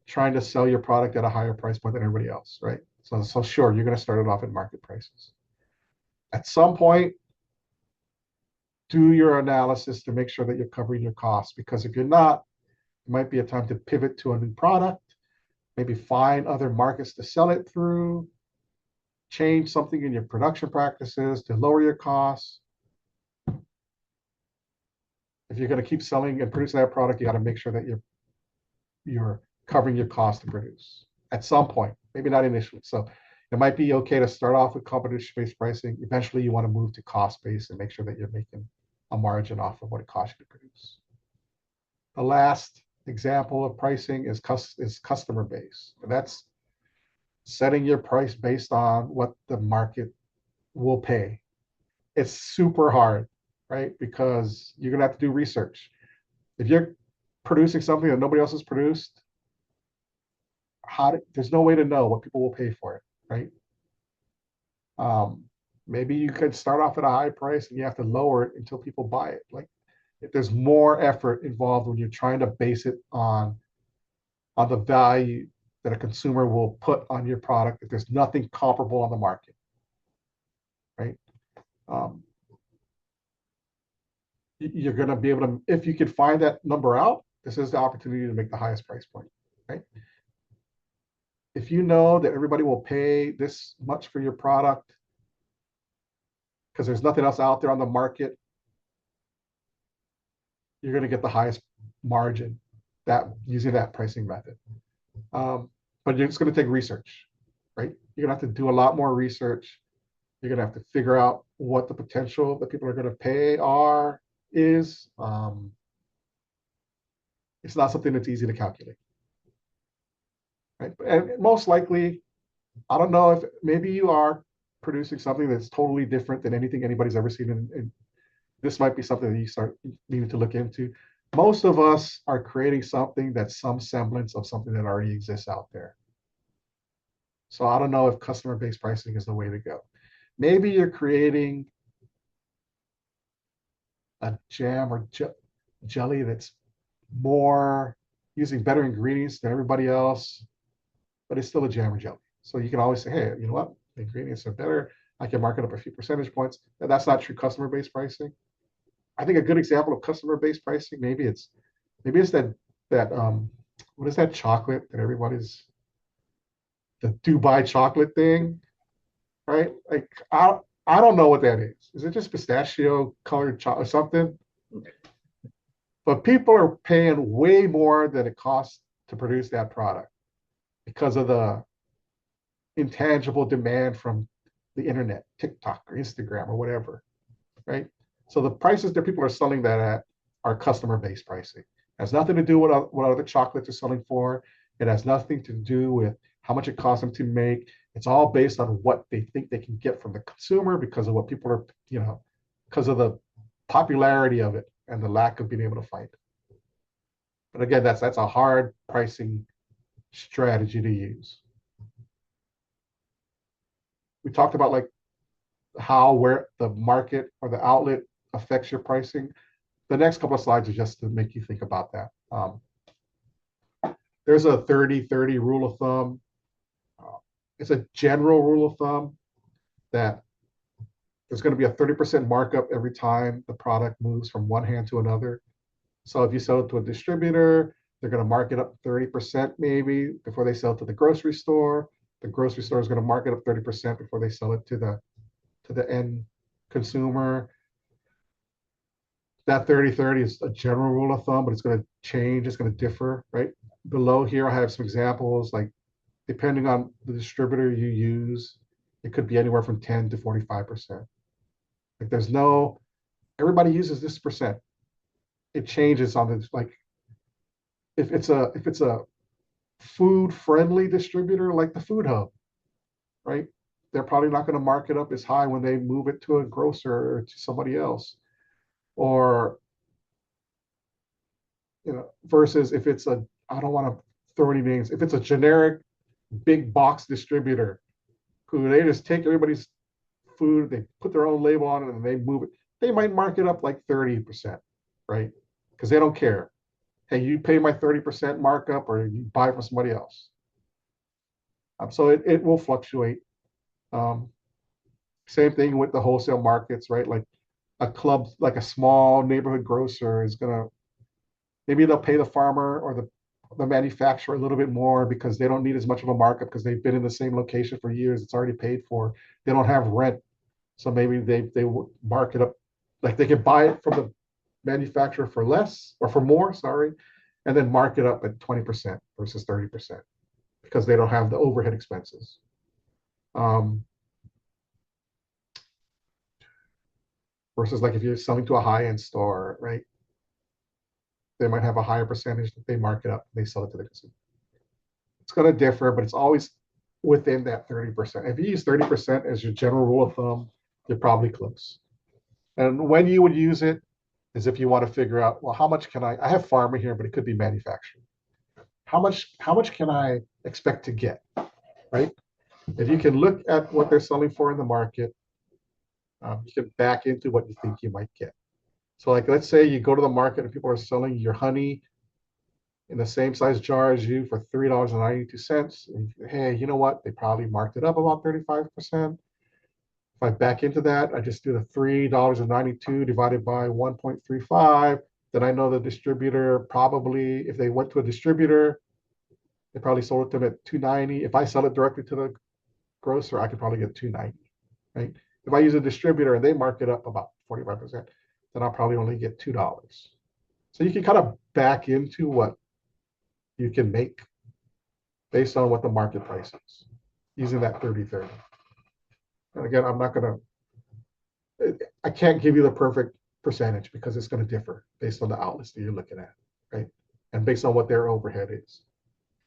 trying to sell your product at a higher price point than everybody else, right? So sure, you're going to start it off at market prices. At some point, do your analysis to make sure that you're covering your costs, because if you're not, it might be a time to pivot to a new product, maybe find other markets to sell it through, change something in your production practices to lower your costs. If you're going to keep selling and producing that product, you got to make sure that you're covering your cost to produce at some point, maybe not initially. So it might be okay to start off with competition-based pricing. Eventually, you want to move to cost-based and make sure that you're making a margin off of what it costs you to produce. The last example of pricing is customer base. And that's setting your price based on what the market will pay. It's super hard, right? Because you're going to have to do research. If you're producing something that nobody else has produced, there's no way to know what people will pay for it, right? Maybe you could start off at a high price and you have to lower it until people buy it. Like, if there's more effort involved when you're trying to base it on the value that a consumer will put on your product, if there's nothing comparable on the market, right? You're going to be able to, if you could find that number out, this is the opportunity to make the highest price point, right? If you know that everybody will pay this much for your product because there's nothing else out there on the market, you're going to get the highest margin using that pricing method. But it's going to take research, right? You're going to have to do a lot more research. You're going to have to figure out what the potential that people are going to pay is. It's not something that's easy to calculate, right? And most likely, I don't know if maybe you are producing something that's totally different than anything anybody's ever seen. And this might be something that you start needing to look into. Most of us are creating something that's some semblance of something that already exists out there. So I don't know if customer-based pricing is the way to go. Maybe you're creating a jam or jelly that's more using better ingredients than everybody else, but it's still a jam or jelly. So you can always say, hey, you know what? The ingredients are better. I can mark it up a few percentage points. That's not true customer-based pricing. I think a good example of customer-based pricing, maybe it's that what is that chocolate that everybody's, the Dubai chocolate thing, right? Like, I don't know what that is. Is it just pistachio colored chocolate or something? But people are paying way more than it costs to produce that product because of the intangible demand from the internet, TikTok or Instagram or whatever, right? So the prices that people are selling that at are customer-based pricing. It has nothing to do with what other chocolates are selling for. It has nothing to do with how much it costs them to make. It's all based on what they think they can get from the consumer because of what people are, because of the popularity of it and the lack of being able to find it. But again, that's a hard pricing strategy to use. We talked about like where the market or the outlet affects your pricing. the next couple of slides are just to make you think about that. There's a 30-30 rule of thumb. It's a general rule of thumb that there's going to be a 30% markup every time the product moves from one hand to another. So if you sell it to a distributor, they're going to mark it up 30% maybe before they sell it to the grocery store. The grocery store is going to mark it up 30% before they sell it to the end consumer. That 30-30 is a general rule of thumb, but it's going to change. It's going to differ, right? Below here, I have some examples, like depending on the distributor you use, it could be anywhere from 10 to 45%. Like there's no, everybody uses this percent. It changes on this, like if it's a food friendly distributor like the Food Hub, right? They're probably not going to mark it up as high when they move it to a grocer or to somebody else. Or, you know, versus if it's a, I don't want to throw any names, if it's a generic big box distributor who they just take everybody's food, they put their own label on it and they move it, they might mark it up like 30%, right? Because they don't care. Hey, you pay my 30% markup or you buy from somebody else. So it will fluctuate. Same thing with the wholesale markets, right? Like a club, like a small neighborhood grocer is gonna, maybe they'll pay the farmer or the manufacturer a little bit more because they don't need as much of a markup because they've been in the same location for years. It's already paid for. They don't have rent. So maybe they mark it up, like they can buy it from the manufacturer for less or for more, sorry, and then mark it up at 20% versus 30% because they don't have the overhead expenses. Versus like if you're selling to a high-end store, right? They might have a higher percentage that they mark it up, they sell it to the consumer. It's going to differ, but it's always within that 30%. If you use 30% as your general rule of thumb, you're probably close. And when you would use it is if you want to figure out, well, how much can I have pharma here, but it could be manufacturing. How much can I expect to get, right? If you can look at what they're selling for in the market, you can back into what you think you might get. So like, let's say you go to the market and people are selling your honey in the same size jar as you for $3.92. Hey, you know what? They probably marked it up about 35%. If I back into that, I just do the $3.92 divided by 1.35. Then I know the distributor probably, if they went to a distributor, they probably sold it to them at $2.90. If I sell it directly to the grocer, I could probably get $2.90, right? If I use a distributor and they mark it up about 45%, then I'll probably only get $2. So you can kind of back into what you can make based on what the market price is using that 30-30. And again, I can't give you the perfect percentage because it's going to differ based on the outlets that you're looking at, right? And based on what their overhead is.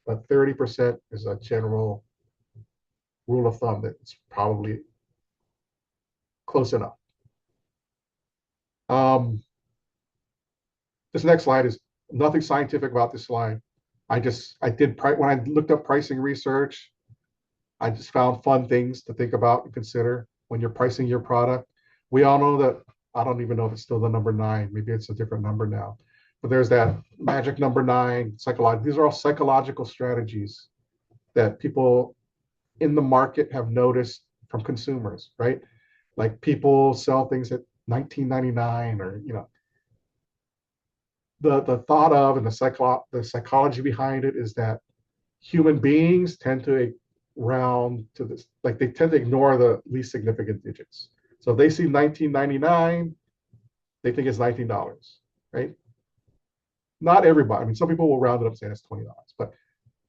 But 30% is a general rule of thumb that's probably close enough. This next slide is nothing scientific about this slide. When I looked up pricing research, I just found fun things to think about and consider when you're pricing your product. We all know that, I don't even know if it's still the number 9, maybe it's a different number now, but there's that magic number 9, psychological. These are all psychological strategies that people in the market have noticed from consumers, right? Like people sell things at $19.99 or, you know, the thought of and the psychology behind it is that human beings tend to round to this, like they tend to ignore the least significant digits. So if they see $19.99, they think it's $19, right? Not everybody. I mean, some people will round it up saying it's $20, but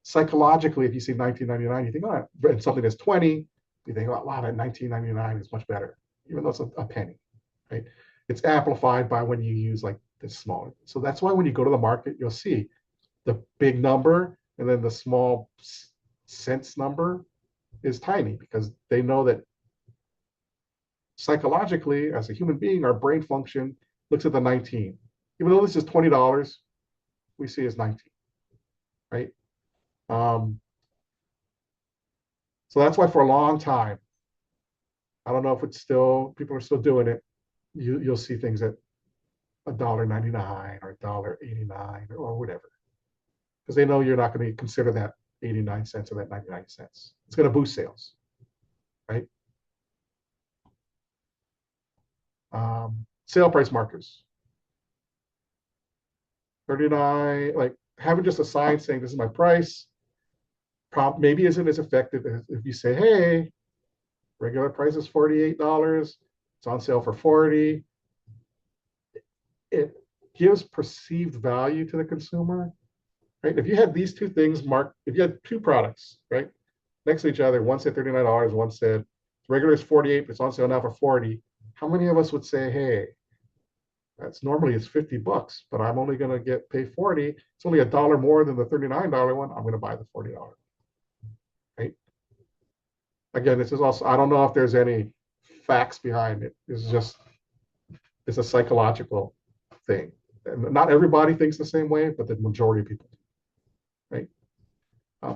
psychologically, if you see $19.99, you think, oh, and something that's 20, you think, oh, wow, that $19.99 is much better, even though it's a penny, right? It's amplified by when you use like this small. So that's why when you go to the market, you'll see the big number and then the small cents number is tiny because they know that psychologically, as a human being, our brain function looks at the 19. Even though this is $20, we see as 19, right? So that's why for a long time, I don't know if it's still, people are still doing it. You'll see things at $1.99 or $1.89 or whatever, because they know you're not going to consider that 89 cents or that 99 cents. It's going to boost sales, right? Sale price markers. 39, like having just a sign saying this is my price, maybe isn't as effective as if you say, hey, regular price is $48, it's on sale for 40. It gives perceived value to the consumer, right? If you had these two things marked, if you had two products, right, next to each other, one said $39, one said regular is 48, but it's on sale now for 40, how many of us would say, hey, that's normally it's $50, but I'm only going to get pay 40. It's only $1 more than the $39 one. I'm going to buy the $40, right? Again, this is also, I don't know if there's any facts behind it. It's a psychological thing. And not everybody thinks the same way, but the majority of people do, right?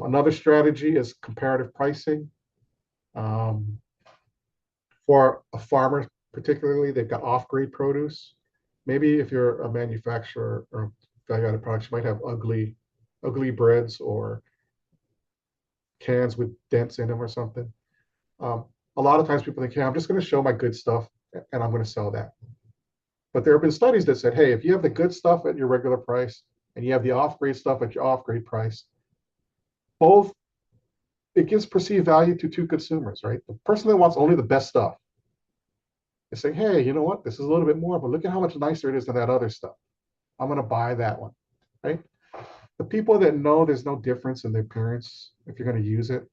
Another strategy is comparative pricing. For a farmer, particularly, they've got off-grade produce. Maybe if you're a manufacturer or value-added products, you might have ugly breads or cans with dents in them or something. A lot of times people think, hey, I'm just going to show my good stuff and I'm going to sell that. But there have been studies that said, hey, if you have the good stuff at your regular price and you have the off-grade stuff at your off-grade price, both, it gives perceived value to two consumers, right? The person that wants only the best stuff is saying, hey, you know what? This is a little bit more, but look at how much nicer it is than that other stuff. I'm going to buy that one, right? The people that know there's no difference in the appearance, if you're going to use it,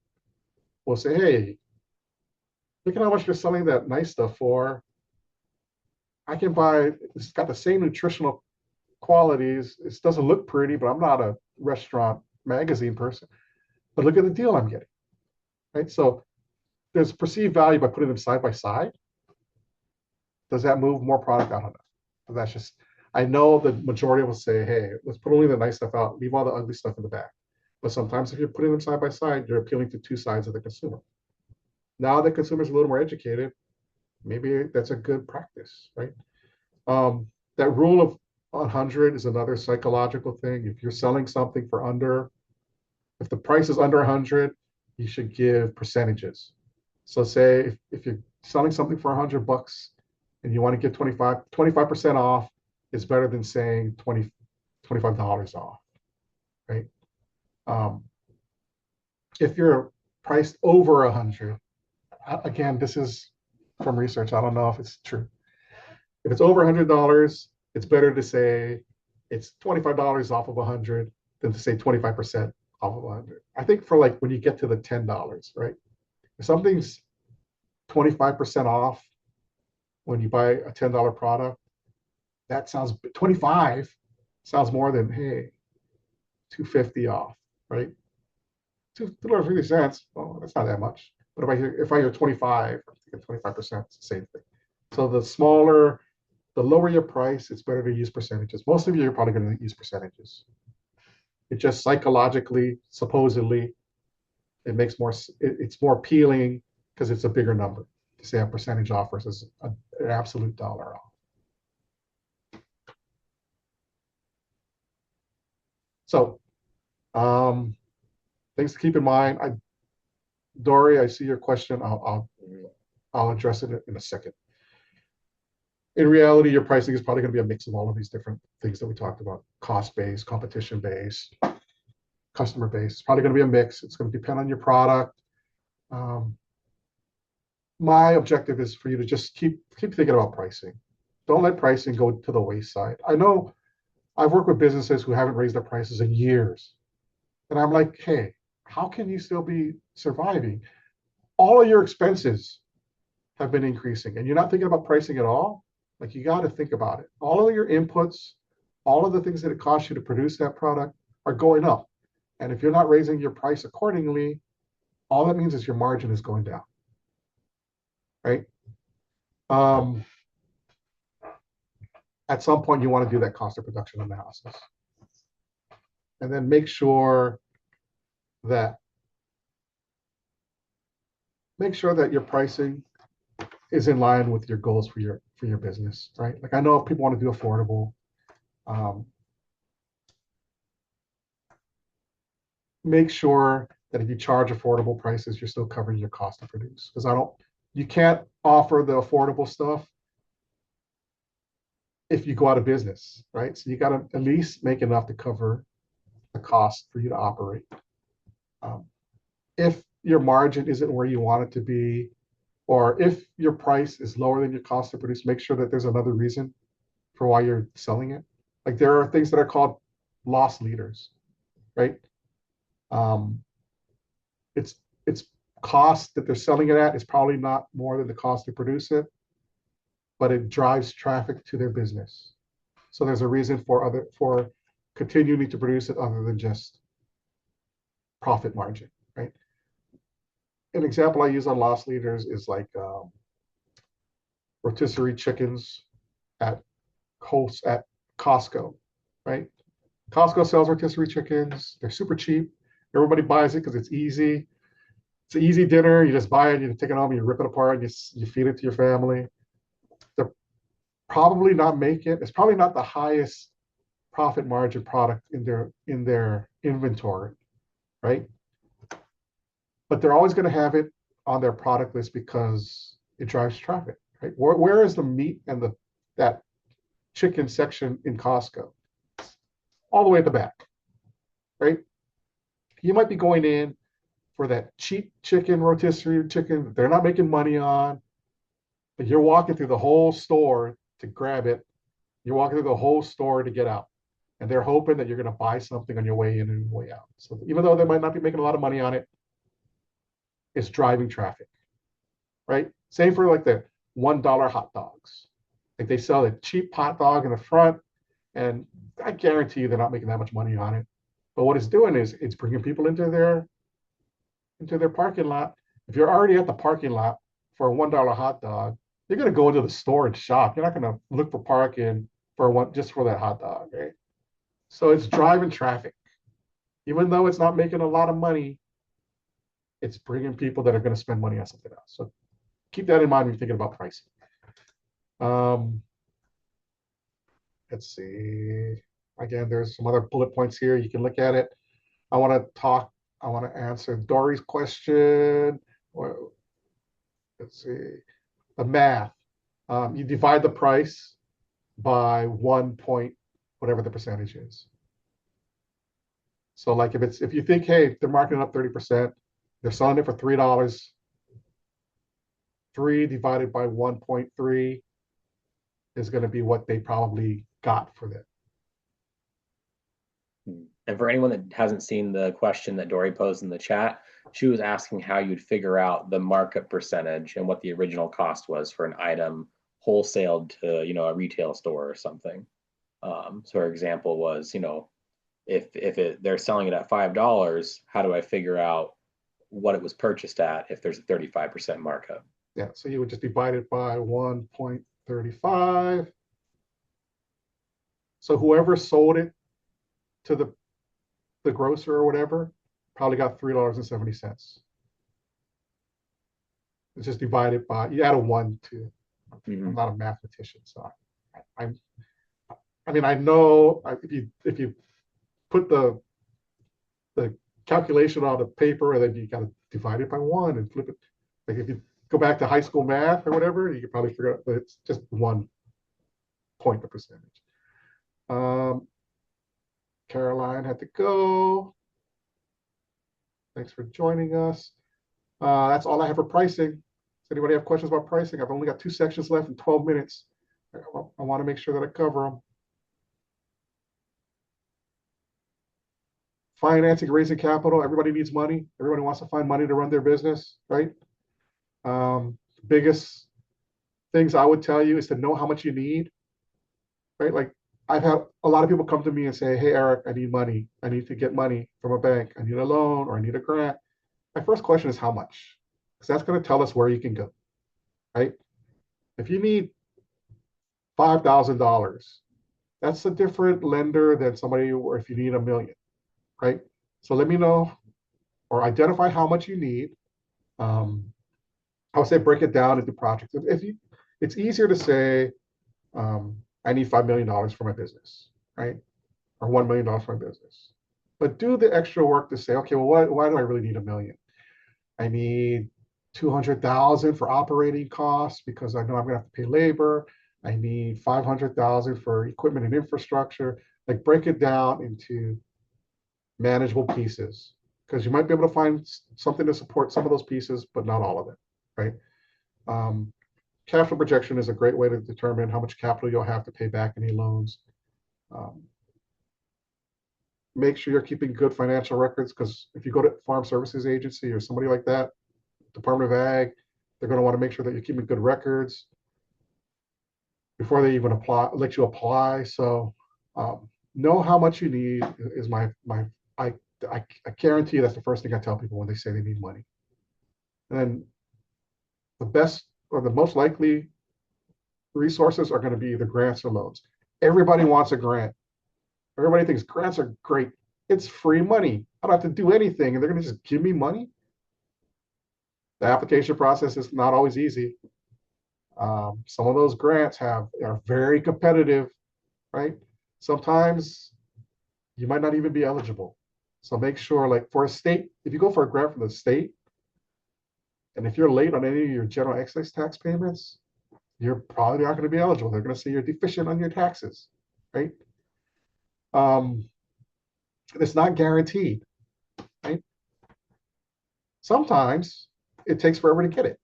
will say, hey, look at how much they're selling that nice stuff for. I can buy, it's got the same nutritional qualities. It doesn't look pretty, but I'm not a restaurant magazine person. But look at the deal I'm getting, right? So there's perceived value by putting them side by side. Does that move more product out? That's just, I know the majority will say, hey, let's put only the nice stuff out, leave all the ugly stuff in the back. But sometimes if you're putting them side by side, you're appealing to two sides of the consumer. Now the consumer's a little more educated, maybe that's a good practice, right? That rule of 100 is another psychological thing. If you're selling something for under, if the price is under 100, you should give percentages. So say if you're selling something for $100 and you want to get 25% off, it's better than saying $25 off, right? If you're priced over 100, again, this is from research. I don't know if it's true. If it's over $100, it's better to say it's $25 off of 100 than to say 25% off of 100. I think for like when you get to the $10, right? If something's 25% off when you buy a $10 product, that sounds 25 sounds more than, hey, $2.50 off, right? $2.50, well, that's not that much. But if I hear 25, I'm thinking 25%, it's the same thing. So the lower your price, it's better to use percentages. Most of you are probably going to use percentages. It just psychologically, supposedly, it's more appealing because it's a bigger number to say a percentage off versus an absolute dollar off. So, things to keep in mind. Dory, I see your question. I'll address it in a second. In reality, your pricing is probably going to be a mix of all of these different things that we talked about: cost-based, competition-based, customer-based. It's probably going to be a mix. It's going to depend on your product. My objective is for you to just keep thinking about pricing. Don't let pricing go to the wayside. I know I've worked with businesses who haven't raised their prices in years. And I'm like, hey, how can you still be surviving? All of your expenses have been increasing and you're not thinking about pricing at all. Like, you got to think about it. All of your inputs, all of the things that it costs you to produce that product are going up. And if you're not raising your price accordingly, all that means is your margin is going down, right? At some point, you want to do that cost of production analysis. And then make sure that your pricing is in line with your goals for for your business, right? Like I know people want to do affordable. Make sure that if you charge affordable prices, you're still covering your cost to produce. Because you can't offer the affordable stuff if you go out of business, right? So you got to at least make enough to cover the cost for you to operate. If your margin isn't where you want it to be, or if your price is lower than your cost to produce, make sure that there's another reason for why you're selling it. Like there are things that are called loss leaders, right? It's cost that they're selling it at is probably not more than the cost to produce it, but it drives traffic to their business. So there's a reason for continuing to produce it other than just profit margin, right? An example I use on loss leaders is like rotisserie chickens at Costco, right? Costco sells rotisserie chickens. They're super cheap. Everybody buys it because it's easy. It's an easy dinner. You just buy it, you take it home, you rip it apart, you feed it to your family. They're probably not making it. It's probably not the highest profit margin product in their inventory, right? But they're always going to have it on their product list because it drives traffic, right? Where is the meat and that chicken section in Costco? All the way at the back, right? You might be going in for that cheap chicken, rotisserie chicken that they're not making money on, but you're walking through the whole store to grab it. You're walking through the whole store to get out. And they're hoping that you're going to buy something on your way in and way out. So even though they might not be making a lot of money on it, it's driving traffic, right? Same for like the $1 hot dogs. Like they sell a cheap hot dog in the front, and I guarantee you they're not making that much money on it. But what it's doing is it's bringing people into their parking lot. If you're already at the parking lot for a $1 hot dog, you're going to go into the store and shop. You're not going to look for parking just for that hot dog, right? So it's driving traffic. Even though it's not making a lot of money, it's bringing people that are going to spend money on something else. So keep that in mind when you're thinking about pricing. Let's see. Again, there's some other bullet points here. You can look at it. I want to answer Dory's question. Let's see. The math. You divide the price by 1 point, whatever the percentage is. So like if you think, hey, they're marking it up 30%, they're selling it for $3. 3 divided by 1.3 is going to be what they probably got for that. And for anyone that hasn't seen the question that Dory posed in the chat, she was asking how you'd figure out the markup percentage and what the original cost was for an item wholesaled to, a retail store or something. So her example was, if they're selling it at $5, how do I figure out what it was purchased at if there's a 35% markup? Yeah, so you would just divide it by 1.35. So whoever sold it to the grocer or whatever probably got $3.70. It's just divided by, you add a 1 to. I'm not a mathematician, so I mean, I know if you put the calculation on the paper and then you got to divide it by 1 and flip it. Like if you go back to high school math or whatever, you could probably figure out, but it's just 1 point per percentage. Caroline had to go. Thanks for joining us. That's all I have for pricing. Does anybody have questions about pricing? I've only got 2 sections left in 12 minutes. I want to make sure that I cover them. Financing, raising capital. Everybody needs money. Everybody wants to find money to run their business, right? Biggest things I would tell you is to know how much you need, right? Like I've had a lot of people come to me and say, hey, Erik, I need money. I need to get money from a bank. I need a loan or I need a grant. My first question is how much? Because that's going to tell us where you can go, right? If you need $5,000, that's a different lender than somebody, or if you need $1 million, right? So let me know or identify how much you need. I would say break it down into projects. It's easier to say, I need $5 million for my business, right? Or $1 million for my business. But do the extra work to say, okay, well, why do I really need $1 million? I need 200,000 for operating costs because I know I'm gonna have to pay labor. I need 500,000 for equipment and infrastructure. Like break it down into manageable pieces because you might be able to find something to support some of those pieces, but not all of it, right? Cash flow projection is a great way to determine how much capital you'll have to pay back any loans. Make sure you're keeping good financial records because if you go to Farm Services Agency or somebody like that, Department of Ag, they're going to want to make sure that you're keeping good records before they even let you apply. So know how much you need is I guarantee you that's the first thing I tell people when they say they need money. And then the best or the most likely resources are going to be either grants or loans. Everybody wants a grant. Everybody thinks grants are great. It's free money. I don't have to do anything, and they're going to just give me money. The application process is not always easy. Some of those grants are very competitive, right? Sometimes you might not even be eligible. So make sure, like for a state, if you go for a grant from the state, and if you're late on any of your general excise tax payments, you're probably not going to be eligible. They're going to say you're deficient on your taxes, right? It's not guaranteed, right? Sometimes it takes forever to get it,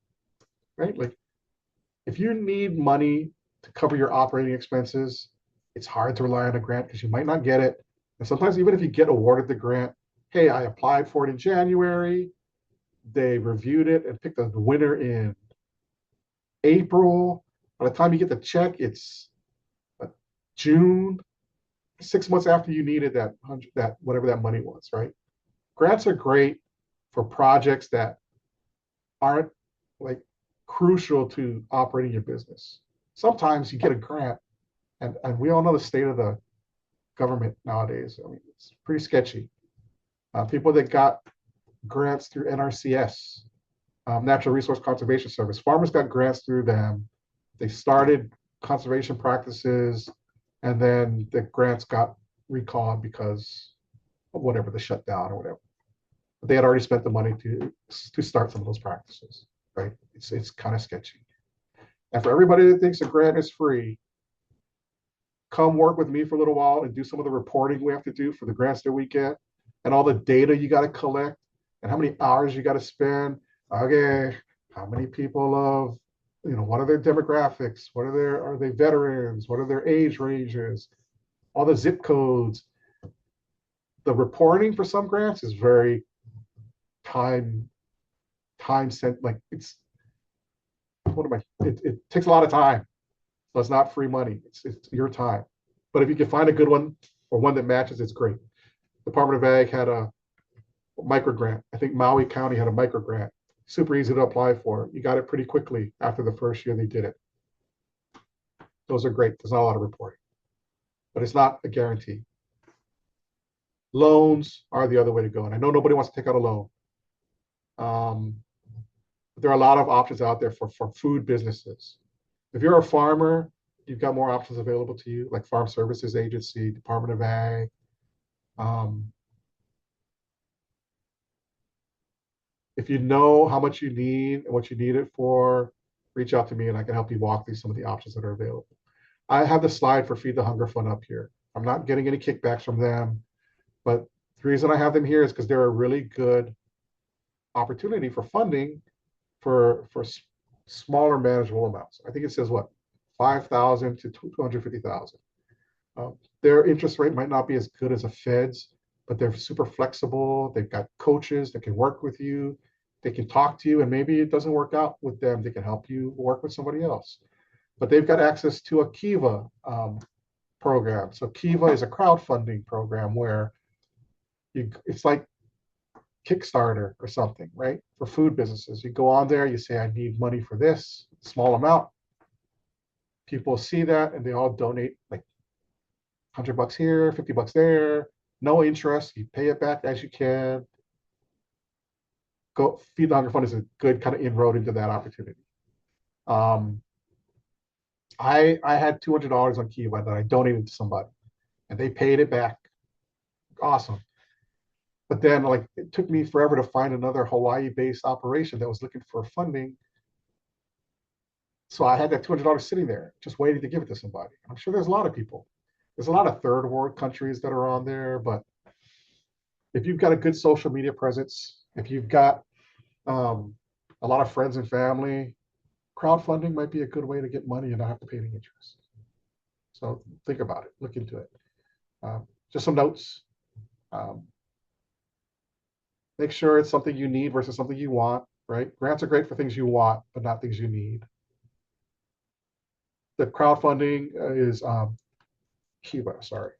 right? Like if you need money to cover your operating expenses, it's hard to rely on a grant because you might not get it. And sometimes even if you get awarded the grant, hey, I applied for it in January, they reviewed it and picked the winner in April. By the time you get the check, it's June, 6 months after you needed that whatever that money was, right? Grants are great for projects that aren't like crucial to operating your business. Sometimes you get a grant, and we all know the state of the government nowadays. I mean, it's pretty sketchy. People that got grants through NRCS, Natural Resource Conservation Service, farmers got grants through them. They started conservation practices, and then the grants got recalled because of whatever, the shutdown or whatever. But they had already spent the money to start some of those practices, right? It's kind of sketchy. And for everybody that thinks a grant is free, come work with me for a little while and do some of the reporting we have to do for the grants that we get and all the data you got to collect and how many hours you got to spend. Okay, how many people of, what are their demographics? Are they veterans? What are their age ranges? All the zip codes. The reporting for some grants is very time sent, like it takes a lot of time. So it's not free money. It's your time. But if you can find a good one or one that matches, it's great. Department of Ag had a micro grant. I think Maui County had a micro grant. Super easy to apply for. You got it pretty quickly after the first year they did it. Those are great. There's not a lot of reporting, but it's not a guarantee. Loans are the other way to go. And I know nobody wants to take out a loan. But there are a lot of options out there for food businesses. If you're a farmer, you've got more options available to you, like Farm Services Agency, Department of Ag. If you know how much you need and what you need it for, reach out to me and I can help you walk through some of the options that are available. I have the slide for Feed the Hunger Fund up here. I'm not getting any kickbacks from them, but the reason I have them here is because they're a really good opportunity for funding for smaller manageable amounts. I think it says what, 5,000 to 250,000. Their interest rate might not be as good as a Fed's, but they're super flexible. They've got coaches that can work with you. They can talk to you, and maybe it doesn't work out with them. They can help you work with somebody else. But they've got access to a Kiva program. So Kiva is a crowdfunding program where it's like Kickstarter or something, right? For food businesses. You go on there, you say, I need money for this small amount. People see that and they all donate like $100 here, $50 there, no interest. You pay it back as you can. Go Feed the Hunger Fund is a good kind of inroad into that opportunity. I had $200 on Kiva that I donated to somebody, and they paid it back. Awesome. But then, like, it took me forever to find another Hawaii-based operation that was looking for funding. So I had that $200 sitting there, just waiting to give it to somebody. I'm sure there's a lot of people. There's a lot of third world countries that are on there, but if you've got a good social media presence, if you've got a lot of friends and family, crowdfunding might be a good way to get money and not have to pay any interest. So think about it, look into it. Just some notes. Make sure it's something you need versus something you want, right? Grants are great for things you want, but not things you need. The crowdfunding is Kiva, sorry.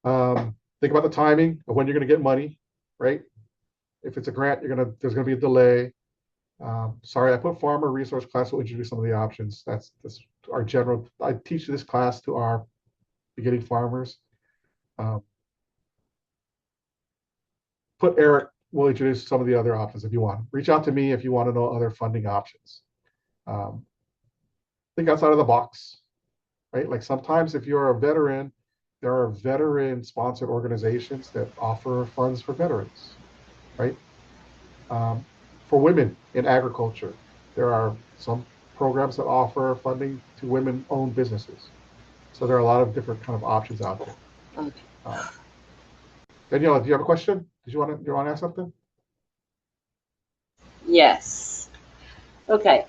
Think about the timing of when you're going to get money, right? If it's a grant, there's going to be a delay. Sorry, I put farmer resource class will introduce some of the options. That's our general. I teach this class to our beginning farmers. Put Erik will introduce some of the other options if you want. Reach out to me if you want to know other funding options. Think outside of the box, right? Like sometimes if you're a veteran, there are veteran-sponsored organizations that offer funds for veterans, right? For women in agriculture, there are some programs that offer funding to women-owned businesses. So there are a lot of different kind of options out there. Okay. Daniela, do you have a question? Did you want to ask something? Yes. Okay.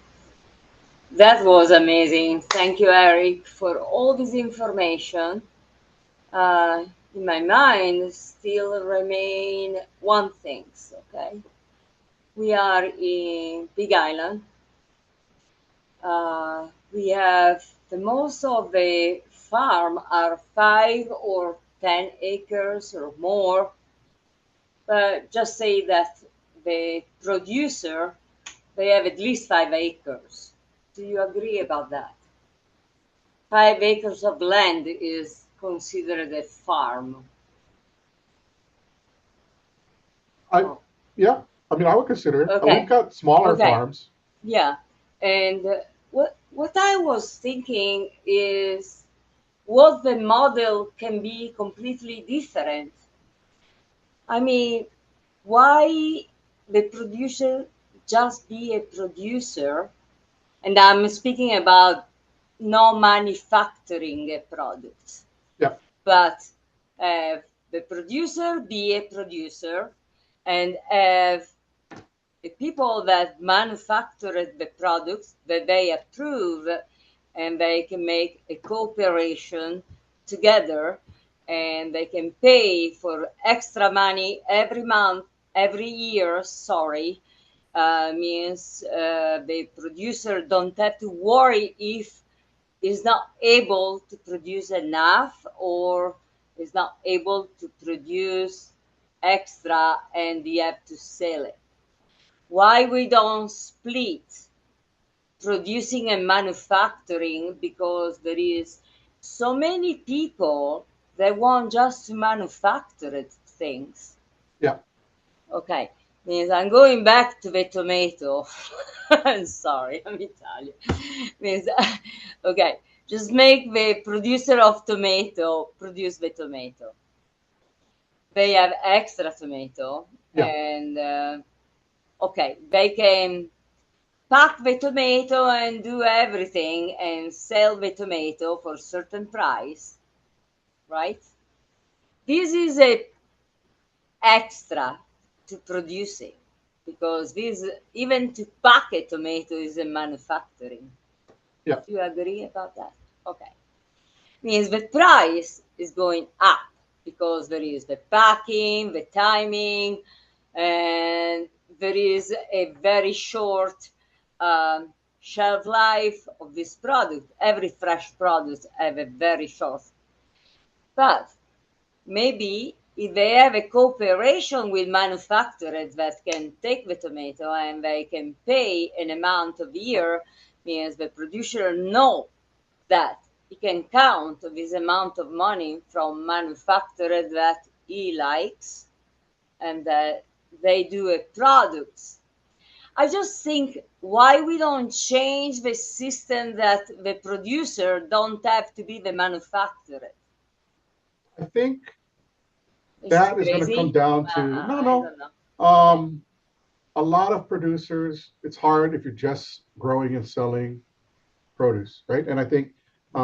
That was amazing. Thank you, Erik, for all this information. In my mind, still remain one thing. Okay, we are in Big Island. We have the most of the farm are 5 or 10 acres or more. But just say that the producer, they have at least 5 acres. Do you agree about that? 5 acres of land is considered a farm. Yeah, I mean, I would consider it. Okay. We've got smaller farms. Yeah, and what I was thinking is what the model can be completely different. I mean, why the producer just be a producer? And I'm speaking about no manufacturing a product. Yeah. But the producer be a producer and have the people that manufactured the products that they approve, and they can make a cooperation together, and they can pay for extra money every month, every year, means the producer don't have to worry if is not able to produce enough or is not able to produce extra and you have to sell it. Why we don't split producing and manufacturing? Because there is so many people that want just to manufacture things. Yeah. Okay. Means I'm going back to the tomato. I'm sorry, I'm Italian. Means, okay, just make the producer of tomato produce the tomato. They have extra tomato, and okay, they can pack the tomato and do everything and sell the tomato for a certain price, right? This is a extra to producing, because this, even to pack a tomato, is a manufacturing. Yeah. Do you agree about that? Okay. Means the price is going up because there is the packing, the timing, and there is a very short shelf life of this product. Every fresh product have a very short. But maybe if they have a cooperation with manufacturers that can take the tomato and they can pay an amount of year, means the producer know that he can count this amount of money from manufacturers that he likes and that they do a product. I just think why we don't change the system that the producer don't have to be the manufacturer. I think Is it that is going to come crazy? down to I no. don't know. A lot of producers, it's hard if you're just growing and selling produce, right? And I think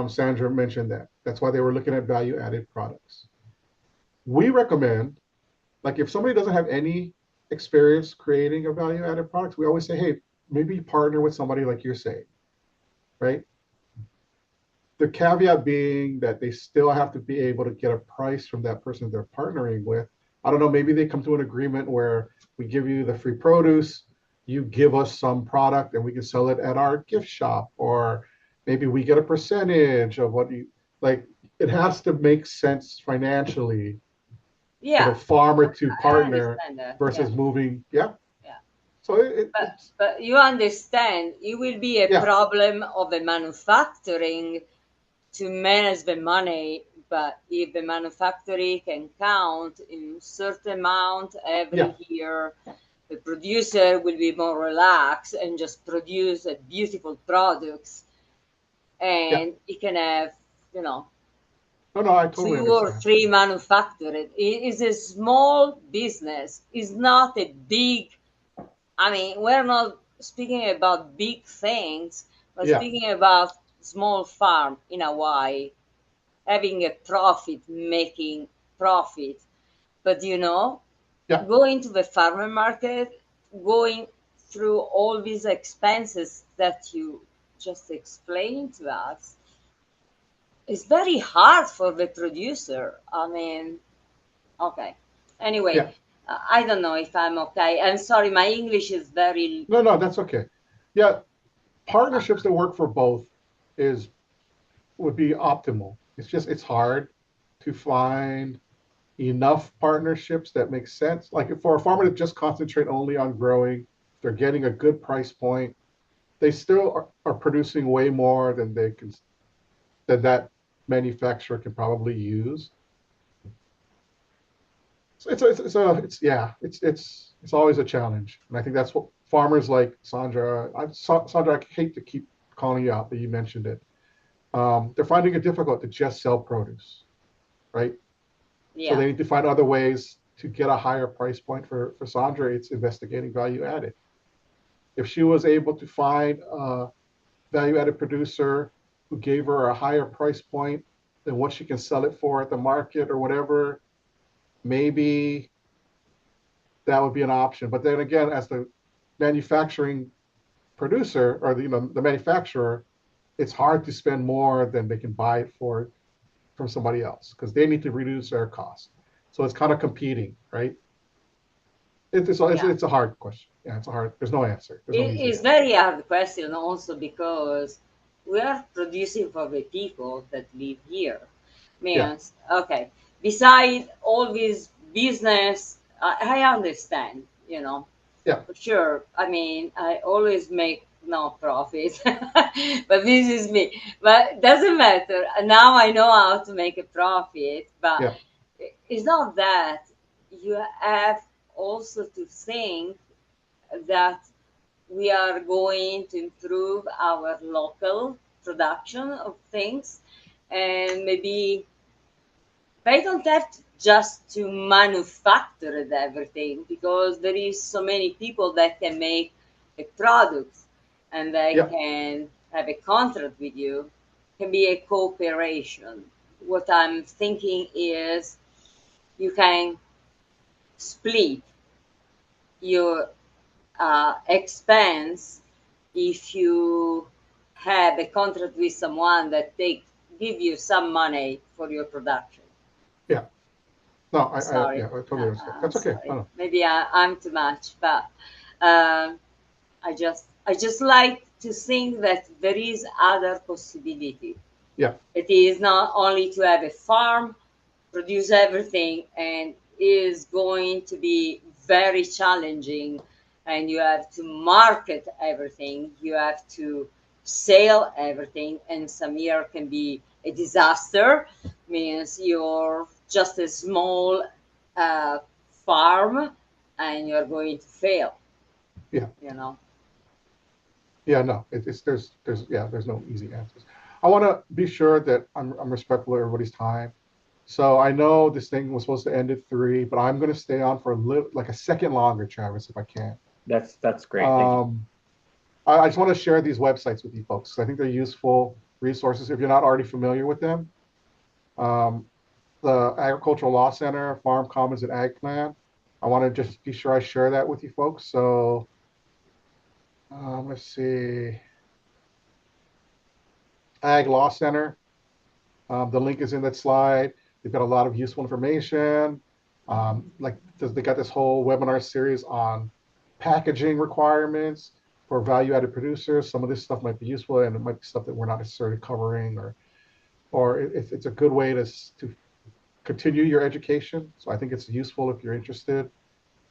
Sandra mentioned that. That's why they were looking at value added products. We recommend, like, if somebody doesn't have any experience creating a value added product, we always say, hey, maybe partner with somebody like you're saying, right? The caveat being that they still have to be able to get a price from that person they're partnering with. I don't know, maybe they come to an agreement where we give you the free produce, you give us some product and we can sell it at our gift shop, or maybe we get a percentage of what you like. It has to make sense financially for the Yeah, farmer to I partner understand that. versus Yeah, moving. Yeah. yeah. So But you understand, it will be a yeah, problem of the manufacturing to manage the money. But if the manufacturer can count in certain amount yeah, every year, the producer will be more relaxed and just produce a beautiful products, yeah. and it can have, you know, No, no, I totally 2 or 3 understand. manufacturers. It is a small business. It's not a big. I mean, we're not speaking about big things, but Yeah, speaking about small farm in Hawaii having a profit, making profit. But yeah. going to the farmer market, going through all these expenses that you just explained to us, it's very hard for the producer. I mean, okay. Anyway, Yeah. I don't know if I'm okay. I'm sorry, my English is very. No, no, that's okay. Yeah, partnerships that work for both is would be optimal. It's just it's hard to find enough partnerships that make sense. Like for a farmer to just concentrate only on growing, they're getting a good price point. They still are producing way more than they can than that manufacturer can probably use. So it's always a challenge, and I think that's what farmers like Sandra. I hate to keep calling you out, but you mentioned it. They're finding it difficult to just sell produce, right? So Yeah. they need to find other ways to get a higher price point. For Sandra, it's investigating value added. If she was able to find a value added producer who gave her a higher price point than what she can sell it for at the market or whatever, maybe that would be an option. But then again, as the manufacturing producer or the manufacturer, it's hard to spend more than they can buy it for from somebody else because they need to reduce their cost. So it's kind of competing, right? Yeah. It's a hard question. Yeah, it's a hard. There's no answer. There's no easy It's answer. very hard question also because we are producing for the people that live here. Yeah, Means, okay, beside all this business, I understand, yeah, for sure. I mean, I always make no profit, but this is me. But doesn't matter. Now I know how to make a profit, but yeah, it's not that. You have also to think that we are going to improve our local production of things, and maybe they don't have just to manufacture everything, because there is so many people that can make a product and they yeah, can have a contract with you. Can be a cooperation. What I'm thinking is you can split your expense if you have a contract with someone that they give you some money for your production. yeah. No, Sorry, yeah, I totally understand. I'm That's okay. sorry. No, Maybe I'm too much, but um, I just like to think that there is other possibility. yeah, It is not only to have a farm, produce everything, and is going to be very challenging. And you have to market everything. You have to sell everything, and some year can be a disaster. Means you're just a small uh, farm, and you're going to fail. yeah. You know. Yeah, no, there's no easy answers. I want to be sure that I'm respectful of everybody's time. So I know this thing was supposed to end at 3, but I'm going to stay on for like a second longer, Travis, if I can. That's great. Thank you. I just want to share these websites with you folks. I think they're useful resources if you're not already familiar with them. Um, the Agricultural Law Center, Farm Commons, and Ag Plan. I want to just be sure I share that with you folks. So let's see. Ag Law Center. The link is in that slide. They've got a lot of useful information. Like they got this whole webinar series on packaging requirements for value-added producers. Some of this stuff might be useful, and it might be stuff that we're not necessarily covering, or it's a good way to continue your education. So I think it's useful if you're interested.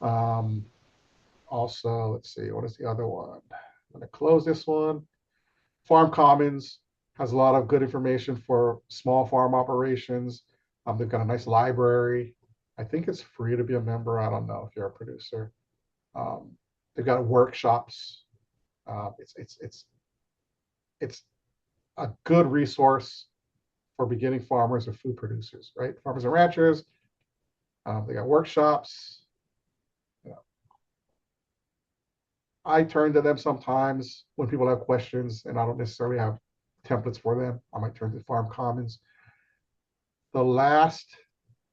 Also, let's see, what is the other one? I'm going to close this one. Farm Commons has a lot of good information for small farm operations. They've got a nice library. I think it's free to be a member. I don't know if you're a producer. They've got workshops. It's a good resource for beginning farmers or food producers, right? Farmers and ranchers. They got workshops. I turn to them sometimes when people have questions and I don't necessarily have templates for them. I might turn to Farm Commons. The last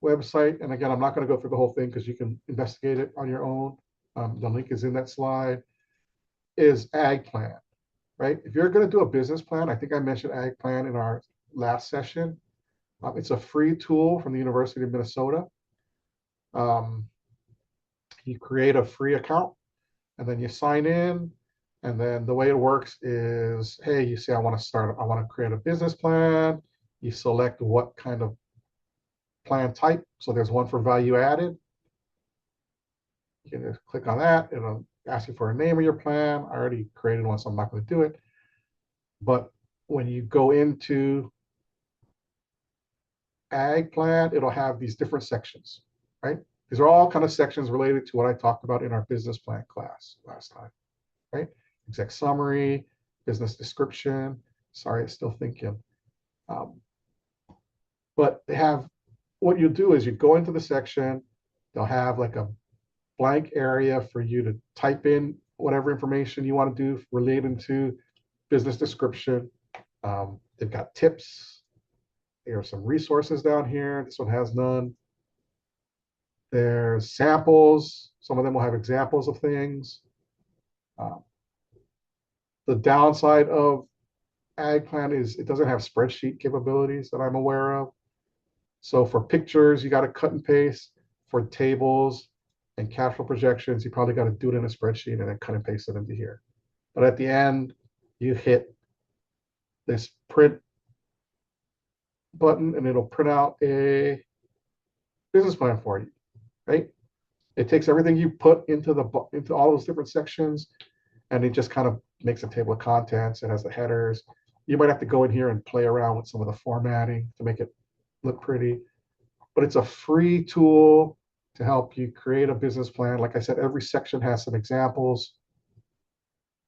website, and again, I'm not going to go through the whole thing because you can investigate it on your own. The link is in that slide, is Ag Plan, right? If you're going to do a business plan, I think I mentioned Ag Plan in our last session. It's a free tool from the University of Minnesota. You create a free account and then you sign in. And then the way it works is, hey, you say, I want to create a business plan. You select what kind of plan type. So there's one for value added. You can just click on that. It'll ask you for a name of your plan. I already created one, so I'm not going to do it. But when you go into Ag Plan, it'll have these different sections, right? These are all kind of sections related to what I talked about in our business plan class last time, right? Exec summary, business description. Sorry, it's still thinking. But they have, what you do is you go into the section, they'll have like a blank area for you to type in whatever information you want to do relating to business description. They've got tips. There are some resources down here. This one has none. There's samples. Some of them will have examples of things. The downside of Ag Plan is it doesn't have spreadsheet capabilities that I'm aware of. So for pictures, you got to cut and paste. For tables and cash flow projections, you probably got to do it in a spreadsheet and then cut and paste it into here. But at the end, you hit this print button and it'll print out a business plan for you, right? It takes everything you put into all those different sections and it just kind of makes a table of contents. It has the headers. You might have to go in here and play around with some of the formatting to make it look pretty, but it's a free tool to help you create a business plan. Like I said, every section has some examples.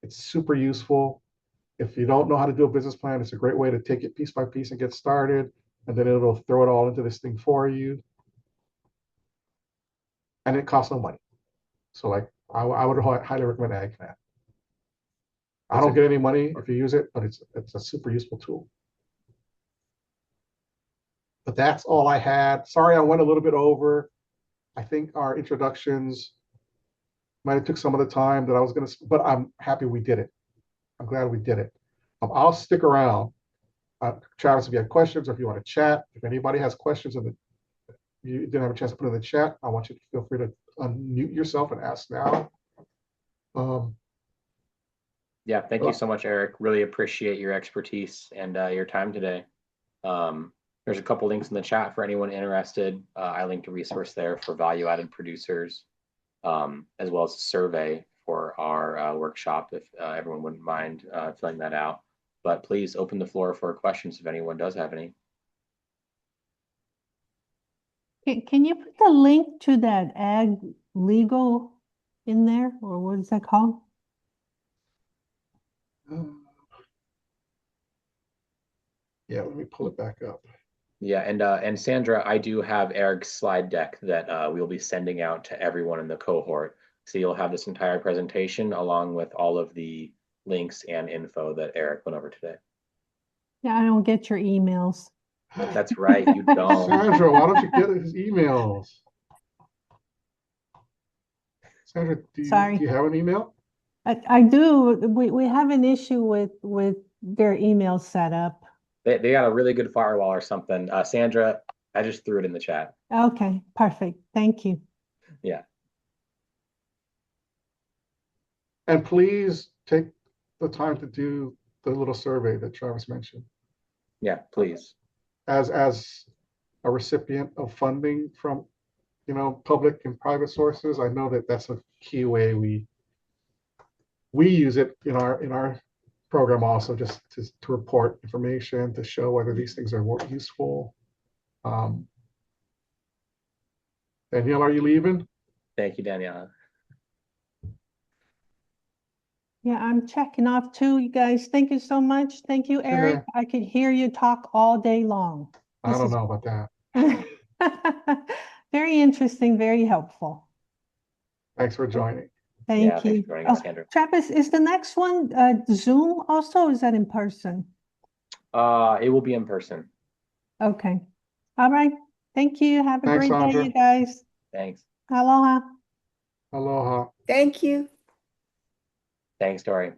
It's super useful. If you don't know how to do a business plan, it's a great way to take it piece by piece and get started, and then it'll throw it all into this thing for you. And it costs no money. So like I would highly recommend Ag Plan. I don't get any money if you use it, but it's a super useful tool. But that's all I had. Sorry, I went a little bit over. I think our introductions might have took some of the time that I was going to, but I'm happy we did it. I'm glad we did it. I'll stick around. Travis, if you have questions or if you want to chat, if anybody has questions and you didn't have a chance to put in the chat, I want you to feel free to unmute yourself and ask now. Yeah, thank you so much, Erik. Really appreciate your expertise and your time today. There's a couple links in the chat for anyone interested. I linked a resource there for value-added producers, as well as a survey for our workshop, if everyone wouldn't mind filling that out. But please open the floor for questions if anyone does have any. Can you put the link to that ag legal in there, or what is that called? Yeah, let me pull it back up. Yeah, and Sandra, I do have Eric's slide deck that we'll be sending out to everyone in the cohort. So you'll have this entire presentation along with all of the links and info that Erik went over today. Yeah, I don't get your emails. That's right, you don't. Sandra, why don't you get his emails? Sandra, Sorry. do you have an email? I do. We have an issue with their email setup. They got a really good firewall or something. Sandra, I just threw it in the chat. Okay, perfect. Thank you. Yeah. And please take the time to do the little survey that Travis mentioned. Yeah, please. As a recipient of funding from, public and private sources, I know that that's a key way we use it in our program also, just to report information, to show whether these things are more useful. Danielle, are you leaving? Thank you, Daniela. Yeah, I'm checking off too, you guys. Thank you so much. Thank you, Erik. Okay. I could hear you talk all day long. I don't know about that. Very interesting, very helpful. Thanks for joining. Thank Yeah, you. thanks for joining us, Sandra. Travis, is the next one Zoom also, or is that in person? It will be in person. Okay. All right. Thank you. Have a Thanks, great day, Sandra. you guys. Thanks. Aloha. Aloha. Thank you. Thanks, Dory.